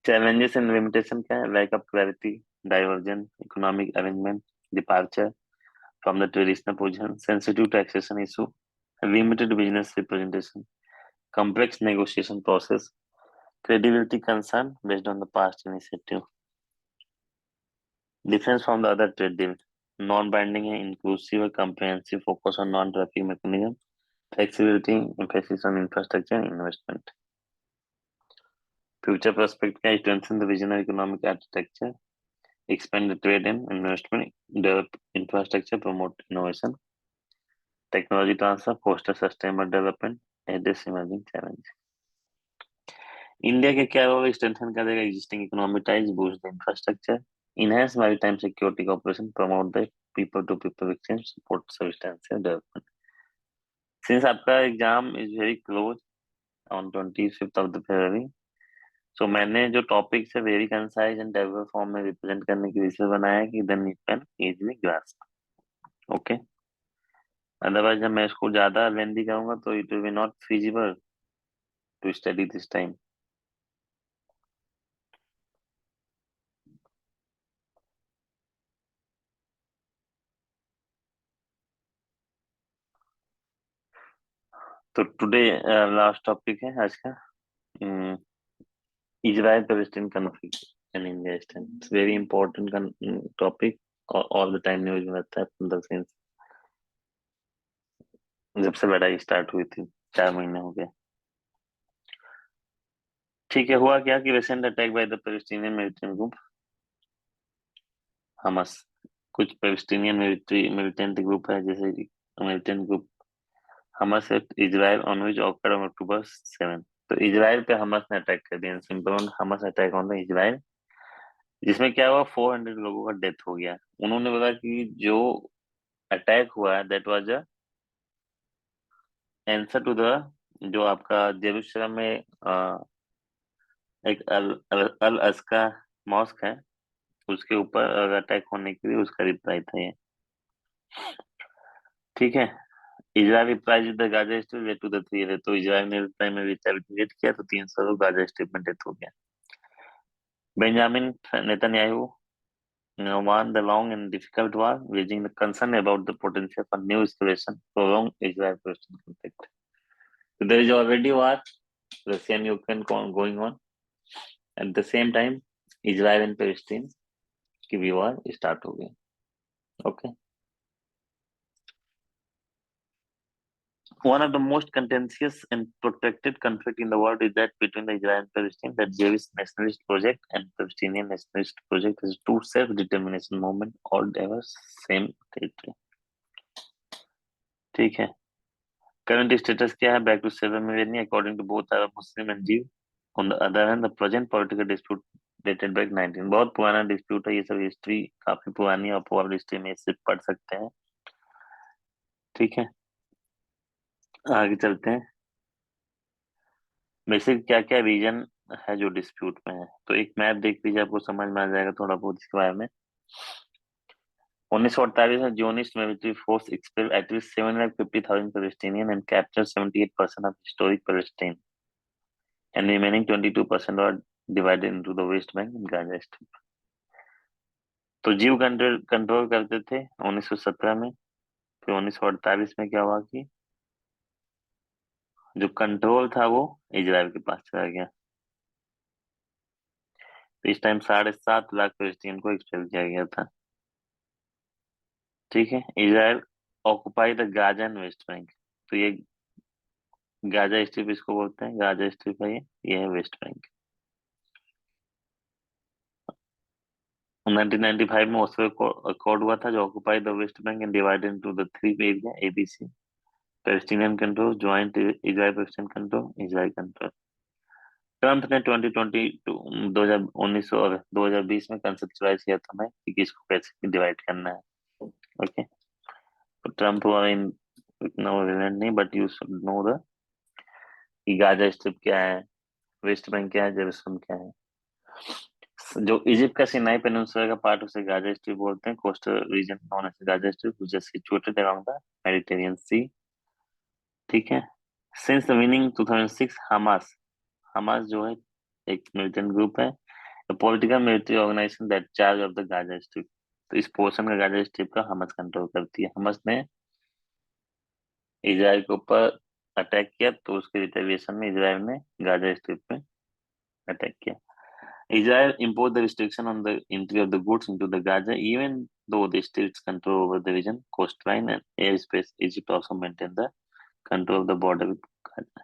Challenges and limitation क्या है? Lack of clarity, divergent economic arrangement, departure from the traditional position, sensitive taxation issue, limited business representation, complex negotiation process, credibility concern based on the past initiative. Difference from the other trade deal, non-binding है, inclusive, comprehensive, focus on non-traffic mechanism, flexibility, emphasis on infrastructure and investment. Future prospect क्या? Strengthen the vision of economic architecture, expand the trade and investment, develop infrastructure, promote innovation, technology transfer, foster sustainable development, address emerging challenge. India के क्या role? Strengthen करेगा existing economic ties, boost the infrastructure, enhance maritime security cooperation, promote the people to people exchange, support substantial development. Since आपका exam is very close on 25th of the February, so मैंने जो topics है very concise and table form में represent करने की विषय बनाया है कि then you can easily grasp. Okay, otherwise जब मैं इसको ज्यादा लेंदी करूंगा तो it will be not feasible to study this time. तो टुडे लास्ट टॉपिक है आज का, Israel Palestine conflict and India stand. It's very important topic, all the time news में रहता है from the since जब से लड़ाई स्टार्ट हुई थी, 4 महीने हो गए। ठीक है, हुआ क्या कि recent attack by the Palestinian militant group Hamas. कुछ पैलेस्टीनियन मिलिटेंट ग्रुप है, जैसे militant group Hamas at Israel on which October on October 7। तो इजराइल पे हमास ने अटैक कर दिया। Simple Hamas attack on the Israel, जिसमें क्या हुआ, 400 लोगों का डेथ हो गया। उन्होंने बोला कि जो अटैक हुआ है that was a answer to the, जो आपका जेरूसलम में एक अल अस्का मॉस्क है, उसके ऊपर अटैक होने के लिए उसका रिप्लाई था ये। ठीक है, Israel reply the Gaza strip led to the 3। तो इजराइल ने रिप्लाई में रिटेलिएट किया तो 300 लोग गाजा स्ट्रिप में डेथ हो गया। Benjamin Netanyahu won the long and difficult war, raising the concern about the potential for new escalation, prolonged Israel-Palestine conflict. So there is already war, Russian-Ukraine going on. At the same time, Israel and Palestine की भी war start हो गई। Okay. One of the most contentious and protracted conflict in the world is that between the Israel and Palestine, that Jewish nationalist project and Palestinian nationalist project is two self-determination movement, all diverse same territory। ठीक है, current status क्या है? Back to 7 millennia according to both Arab Muslim and Jew. On the other hand the present political dispute dated back 19। बहुत पुराना dispute है ये सब, history काफी पुरानी है, आप वर्ल्ड हिस्ट्री में इससे पढ़ सकते हैं। ठीक है, आगे चलते हैं। बेसिक क्या क्या रीजन है जो डिस्प्यूट में है, तो एक मैप देख लीजिए, आपको समझ में आ जाएगा थोड़ा बहुत इसके बारे में। 1948 में Zionist military force expel at least 750,000 Palestinian and capture 78% of historic Palestine, and remaining 22% are divided into the West Bank and Gaza Strip। तो जीव कंट्रोल कंट्रोल करते थे 1917 में। फिर 1948 में क्या हुआ कि जो कंट्रोल था वो इजराइल के पास चला गया। तो इस टाइम 7.5 लाख पैलेस्टीन को एक्सपेल किया गया था। ठीक है, Israel occupy the Gaza and West Bank. तो ये गाजा स्ट्रिप इसको बोलते हैं, गाजा स्ट्रिप है ये है वेस्ट बैंक। 1995 में ओस्लो अकॉर्ड हुआ था जो occupy the West bank and divided into the 3 area ABC। Palestinian control, joint Israel Palestine control, Israel control. Trump ने 2019 और 2020 में कंसेप्चुलाइज किया था मैं कि किसको कैसे डिवाइड करना है। ओके, तो ट्रम्प इन इतना रिलेवेंट नहीं, but you should know the कि गाजा स्ट्रिप क्या है, वेस्ट बैंक क्या है, जेरूसलम क्या है। जो इजिप्ट का सिनाई पेनिनसुला का पार्ट उसे गाजा स्ट्रिप बोलते हैं। Coastal region known as Gaza strip which is situated around the Mediterranean sea. ठीक है, since the winning 2006 Hamas, Hamas जो है एक मिलिटेंट ग्रुप है, political military organisation that charge of the Gaza strip. तो इस पोर्शन का गाजा स्ट्रिप का हमास कंट्रोल करती है। हमास ने इजराइल के ऊपर अटैक किया तो उसके रिटेलिएशन में इजराइल ने गाजा स्ट्रिप पे अटैक किया। Israel imposed the restriction on the entry of the goods into the Gaza, even though the states control over the region, coastline, and airspace. Egypt also maintained the control of the border with Gaza.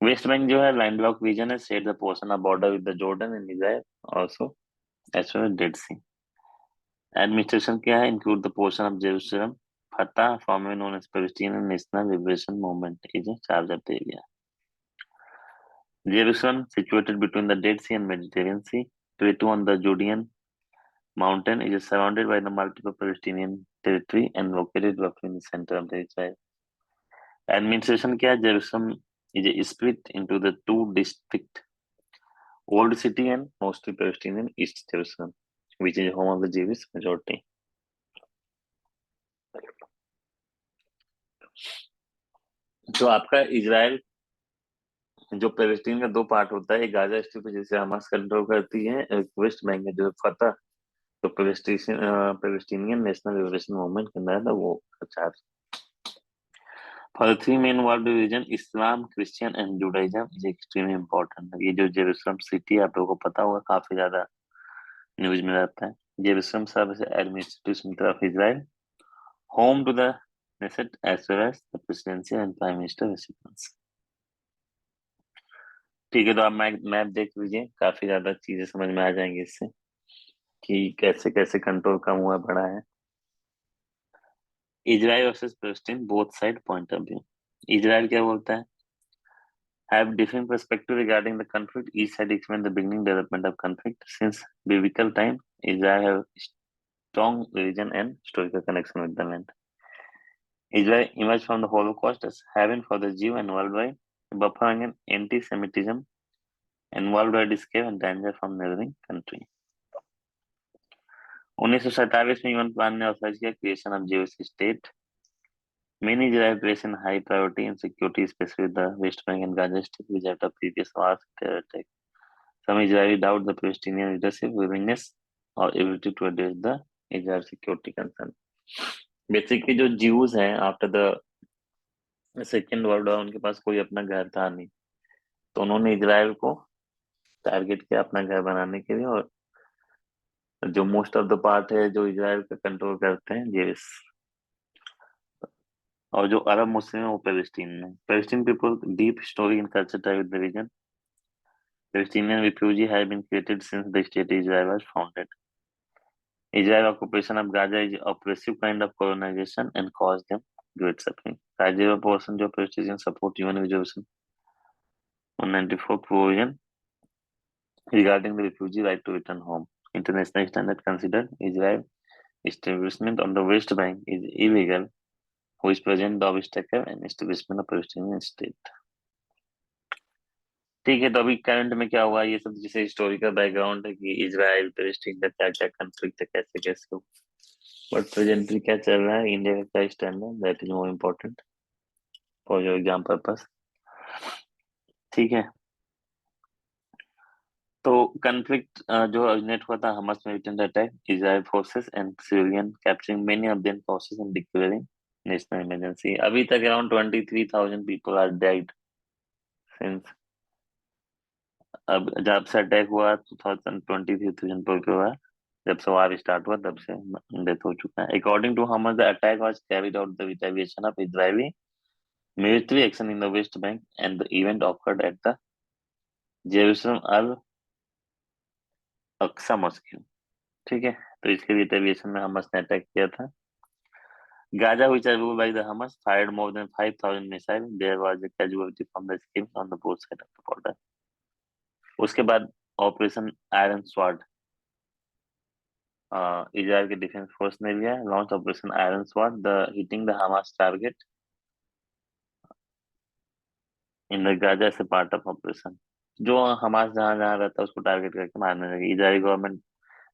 West Bank जो है landlocked region है, shared the portion of border with the Jordan and Israel also, as well as Dead Sea. Administration क्या है? Include the portion of Jerusalem. Fatah, formerly known as Palestinian National Liberation Movement, is in charge of the area. Jerusalem, situated between the Dead Sea and Mediterranean Sea, Plateau on the Judean mountain, is surrounded by the multiple Palestinian territory and located roughly in the center of the Israel. Administration क्या है? Jerusalem is split into the two districts, Old City and mostly Palestinian East Jerusalem, which is home of the Jewish majority. तो आपका Israel जो Palestine का दो part होता है, एक गाजा स्ट्रिप जिसे हमास कंट्रोल करती है, एक वेस्ट बैंक है जो फतह तो पैलेस्टीनियन नेशनल लिबरेशन मूवमेंट के अंदर था वो charge. For the three main world religion Islam, Christian and Judaism is extremely important. ये जो जेरूसलम सिटी है, आप लोगों को पता होगा, काफी ज्यादा न्यूज में रहता है। Jerusalem serves as administrative centre of Israel, home to the Knesset as well as the presidency and prime minister residence। ठीक है, तो आप मैप देख लीजिए, काफी ज्यादा चीजें समझ में आ जाएंगी इससे कि कैसे कैसे कंट्रोल कम हुआ बढ़ा है। Israel versus Palestine both side point of view. Israel क्या बोलता है? Have different perspective regarding the conflict. Each side explain the beginning development of conflict. Since biblical time, Israel have strong religion and historical connection with the land. Israel emerged from the Holocaust as heaven for the Jew and worldwide, buffering an anti-Semitism and worldwide escape and danger from neighboring country। 1947 में UN plan ने authorise किया creation of Jewish state. Many Israel place in high priority in security, especially the West Bank and Gaza Strip, which after previous wars terror attack. Some Israeli doubt the Palestinian leadership willingness or ability to address the Israel security concern। Basically जो Jews हैं after the second world war, उनके पास कोई अपना घर था नहीं, तो उन्होंने इजराइल को टारगेट किया अपना घर बनाने के लिए। और जो मोस्ट ऑफ द पार्ट है जो इजराइल का कंट्रोल करते हैं जेविस, और जो अरब मुस्लिम है वो पैलेस्टीन में। Palestine people deep history and culture type with the region. Palestinian refugees have been created since the state Israel was founded। Israel occupation of Gaza is oppressive kind of colonization and caused them great suffering। Gaza portion जो Palestinian support UN resolution 194 provision regarding the refugee right to return home। International standard consider Israel establishment on the West Bank is illegal, which present the obstacle and establishment of Palestinian state। ठीक है, तो अभी current में क्या हुआ, ये सब जैसे हिस्टोरिकल बैकग्राउंड है कि इजराइल पैलेस्टीन का क्या क्या कंफ्लिक्ट है, कैसे कैसे हो, बट प्रेजेंटली क्या चल रहा है, इंडिया का क्या स्टैंड है, that is more important for your exam purpose. ठीक है, तो कंफ्लिक्ट जो ओरिजिनेट हुआ था Hamas militant attack, Israel forces and civilian capturing many of them forces and declaring national emergency. अभी तक around 23,000 people are dead since, अब जब से अटैक हुआ 2023 पीपल हुआ, जब से वार स्टार्ट हुआ तब से डेथ हो चुका है। According to Hamas the attack was carried out the retaliation of Israeli military action in the West Bank and the event occurred at the Jerusalem Al Aqsa mosque. ठीक है, तो इसके रिटेलिएशन में हमास ने attack किया था। Gaza, which are ruled by the Hamas, fired more than 5,000 missiles। There was a casualty from the skirmish on the both side of the border। उसके बाद ऑपरेशन आयरन स्वॉर्ड इजराइल के defence force ने लिया, launch operation iron sword the hitting the Hamas target in the Gaza से part of operation. जो Hamas जहां जहां रहता है उसको टारगेट करके मारने लगी। Israeli government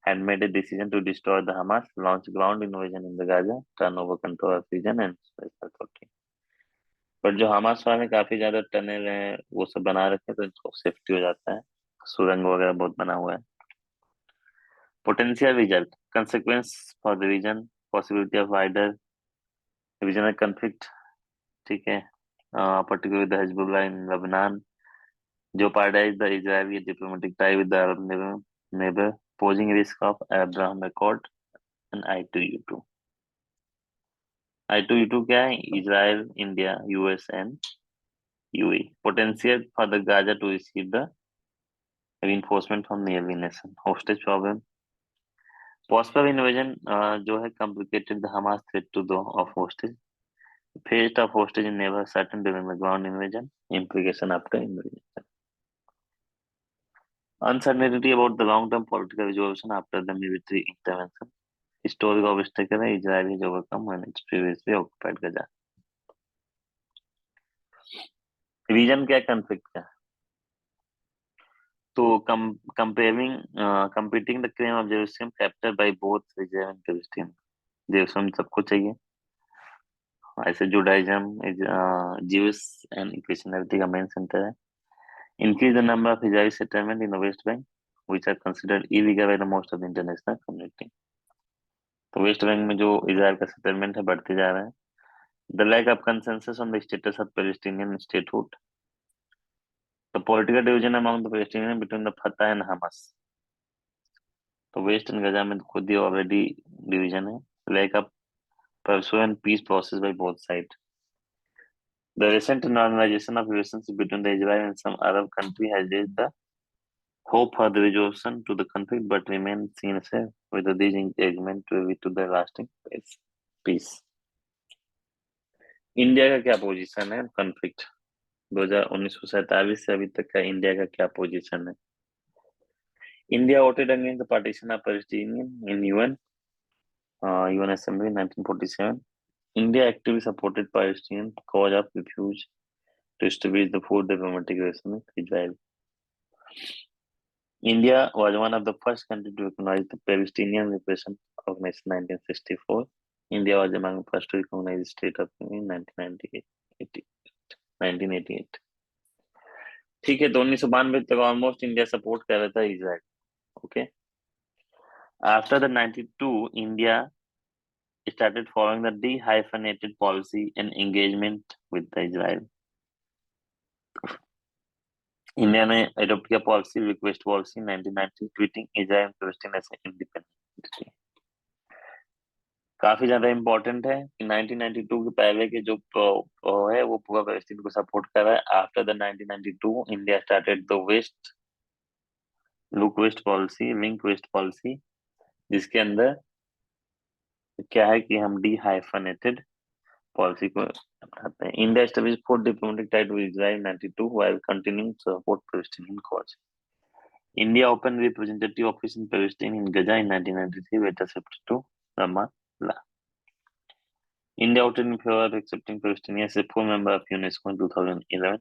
had made a decision to destroy the Hamas, launch ground invasion in the Gaza, turn over control of region and special authority। But जो हमास वाले काफी ज्यादा टनल हैं वो सब बना रखे हैं, तो इनको सेफ्टी हो जाता है, सुरंग वगैरह बहुत बना हुआ है। Potential result consequence for the region, possibility of wider regional conflict. ठीक है, particularly the Hezbollah in Lebanon, jeopardize the Israeli diplomatic tie with the Arab neighbor, posing risk of Abraham Accord and I2U2। I2U2 क्या है? Israel, India, US and UAE। Potential for the Gaza to receive the reinforcement from neighboring nation। Hostage problem, possible invasion जो है complicated the Hamas threat to the of hostage, fate of hostage in never certain during the ground invasion, implication after invasion। Uncertainty about the long-term political resolution after the military intervention। Historic obstacle है, Israel is overcome when it's previously occupied Gaza। Region क्या conflict का? तो comparing competing the claim of Jerusalem captured by both Israel and Palestine. Jerusalem सबको चाहिए, ऐसे Judaism is Jews and Christianity का main centre है। Increase the number of Israeli settlement in the West Bank which are considered illegal by the most of the international community. तो West Bank में जो Israel का settlement है बढ़ते जा रहा है, The lack of consensus on the status of Palestinian statehood. The political division among the Palestinians between the Fatah and Hamas. तो वेस्ट एंड गजा में खुद ही ऑलरेडी डिवीजन है. Lack of pursuing peace process by both sides. The recent normalization of relations between the Israel and some Arab country has raised the hope for the resolution to the conflict, but remains sincere whether these engagements will lead to the lasting peace. India का क्या position है conflict 1947 से अभी तक का India का क्या position है? India voted against the partition of Palestine in UN Assembly in 1947. India actively supported Palestinian cause of refuge to establish the full diplomatic relations with Israel. India was one of the first countries to recognize the Palestinian Liberation Organization in 1964. India was among the first to recognize the state of in 1988. ठीक है, तो 1992 तक almost India support कर रहा था Israel. Okay, after the 92 India started following the de-hyphenated policy and engagement with the Israel. India ने adopt किया policy request policy 1990 treating Israel and Palestine as independent. काफी ज्यादा इंपॉर्टेंट है कि 1992 के पहले के जो है वो पूरा पैलेस्टीन को सपोर्ट कर रहा है. After the 1992 India started the west look west policy, link west policy, जिसके अंदर क्या है कि हम डी-हाइफनेटेड पॉलिसी को अपनाते हैं. India established four diplomatic ties with Israel 92 while continuing to support Palestinian cause. India opened representative office in Palestine in Gaza in 1993 with accepted to Ramallah. India voted in favor of accepting Palestine as a full member of UNESCO in 2011.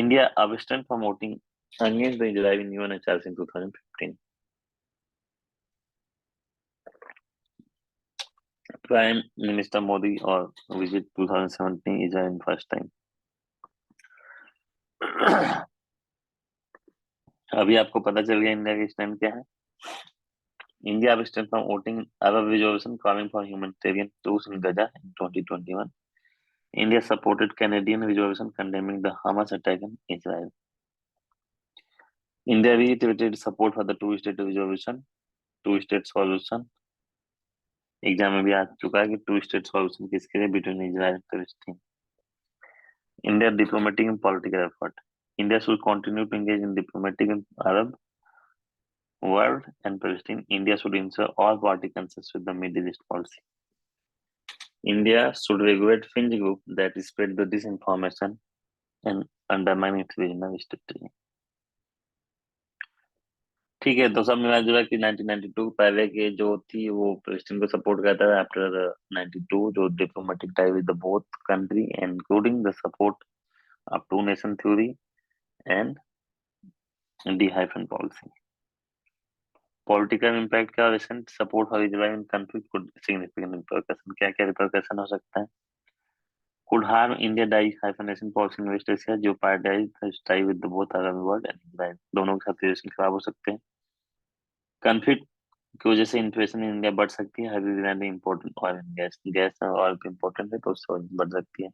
India abstained from voting against the Israel in UNHRC in 2015. Prime Minister Modi or visit 2017 Israel in first time. अभी आपको पता चल गया India का stand क्या है. India abstained from voting Arab resolution calling for humanitarian truce in Gaza in 2021. India supported Canadian resolution condemning the Hamas attack on Israel. India reiterated support for the two-state resolution, two-state solution. Exam में भी आ चुका है कि to state solution किसके लिए between Israel and Palestine. India diplomatic and political effort. India should continue to engage in diplomatic and Arab world and Palestine. India should ensure all party consensus with the Middle East policy. India should regulate fringe group that spread the disinformation and undermine its regional stability. ठीक है, तो सब मिला जुला कि 1992 पहले के जो थी वो पैलेस्टाइन को सपोर्ट करता है. आफ्टर 92 जो diplomatic tie with the both country including the support of two nation theory and de hyphen policy. Political impact का recent support for Israel in conflict could significant repercussion. क्या क्या repercussion हो सकता है? Could harm India de hyphenation policy in West Asia जो prioritise tie with the both Arab world and Israel. दोनों के साथ रिलेशन खराब हो सकते हैं. कॉन्फ्लिक्ट की वजह से इन्फ्लेशन इन इंडिया बढ़ सकती है. Heavy demand important oil and gas oil important है तो उससे बढ़ सकती है.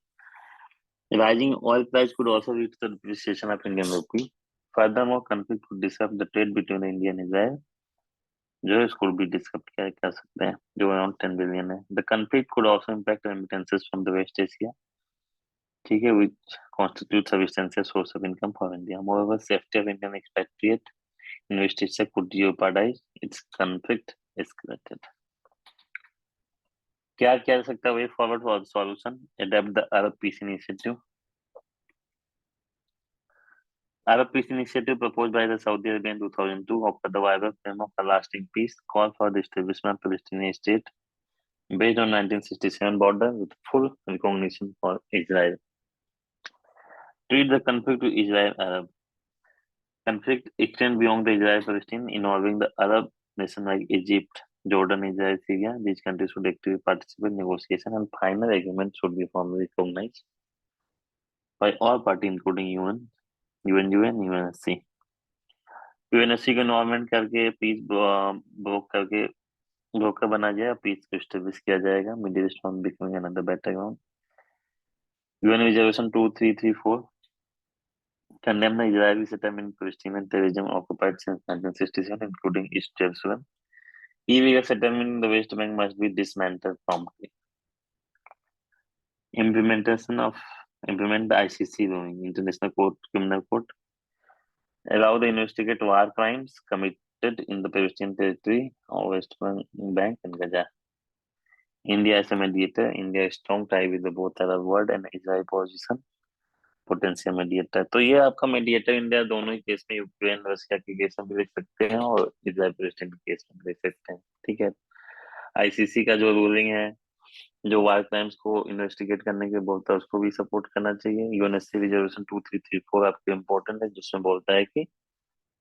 Rising oil price could also lead to the depreciation of Indian rupee. Furthermore conflict could disrupt the trade between India and Israel जो इसको भी डिस्कस क्या कर सकते हैं जो अराउंड 10 बिलियन है. The conflict could also impact remittances from the West Asia. ठीक है, which constitute substantial source of income for India. Moreover safety of Indian expatriate in West Asia could jeopardize its conflict escalated. क्या किया जा सकता है way forward for solution? Adopt the Arab peace initiative. Arab peace initiative proposed by the Saudi Arabia in 2002 offered the viable framework for lasting peace, called for the establishment of Palestinian state based on 1967 border with full recognition for Israel. Treat the conflict to Israel-Arab. Conflict extend beyond the Israel-Palestine, involving the Arab nations like Egypt, Jordan, Israel, Syria. These countries should actively participate in negotiation and final agreement should be formally recognized by all parties, including UN, UNSC. UNSC को involvement करके piece broker बना जाए, piece को establish किया जाएगा. Middle east becoming another battle ground. UN reservation 2334 condemn the Israeli settlement in Palestine and terrorism occupied since 1967, including East Jerusalem. Illegal settlement in the West Bank must be dismantled promptly. Implement the ICC ruling, International Court, Criminal Court. Allow the investigate war crimes committed in the Palestinian territory or West Bank and Gaza. India as a mediator. India has strong tie with the both Arab world and Israel position. Potential mediator, तो ये आपका mediator India दोनों ही case में, Ukraine Russia के case में भी लिख सकते हैं और इजराइल प्रेसिडेंट के केस में भी लिख सकते हैं। ठीक है, आईसीसी का जो रूलिंग है, जो वार क्राइम्स को इन्वेस्टिगेट करने के बोलता है, उसको भी सपोर्ट करना चाहिए। यूएनएससी रिजर्वेशन 2334 आपके इम्पोर्टेंट है, जिसमें बोलता है कि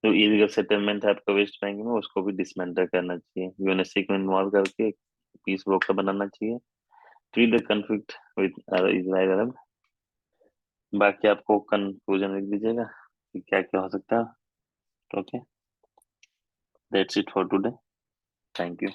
जो इलीगल सेटलमेंट है आपका वेस्ट बैंक में, उसको भी डिसमेंटल करना चाहिए। यूएनएससी को इन्वॉल्व करके पीस ब्रोकर बनाना चाहिए। Free the conflict with Israel Arab. बाकी आपको कंक्लूजन लिख दीजिएगा कि क्या क्या हो सकता है। Okay, that's it for today. Thank you.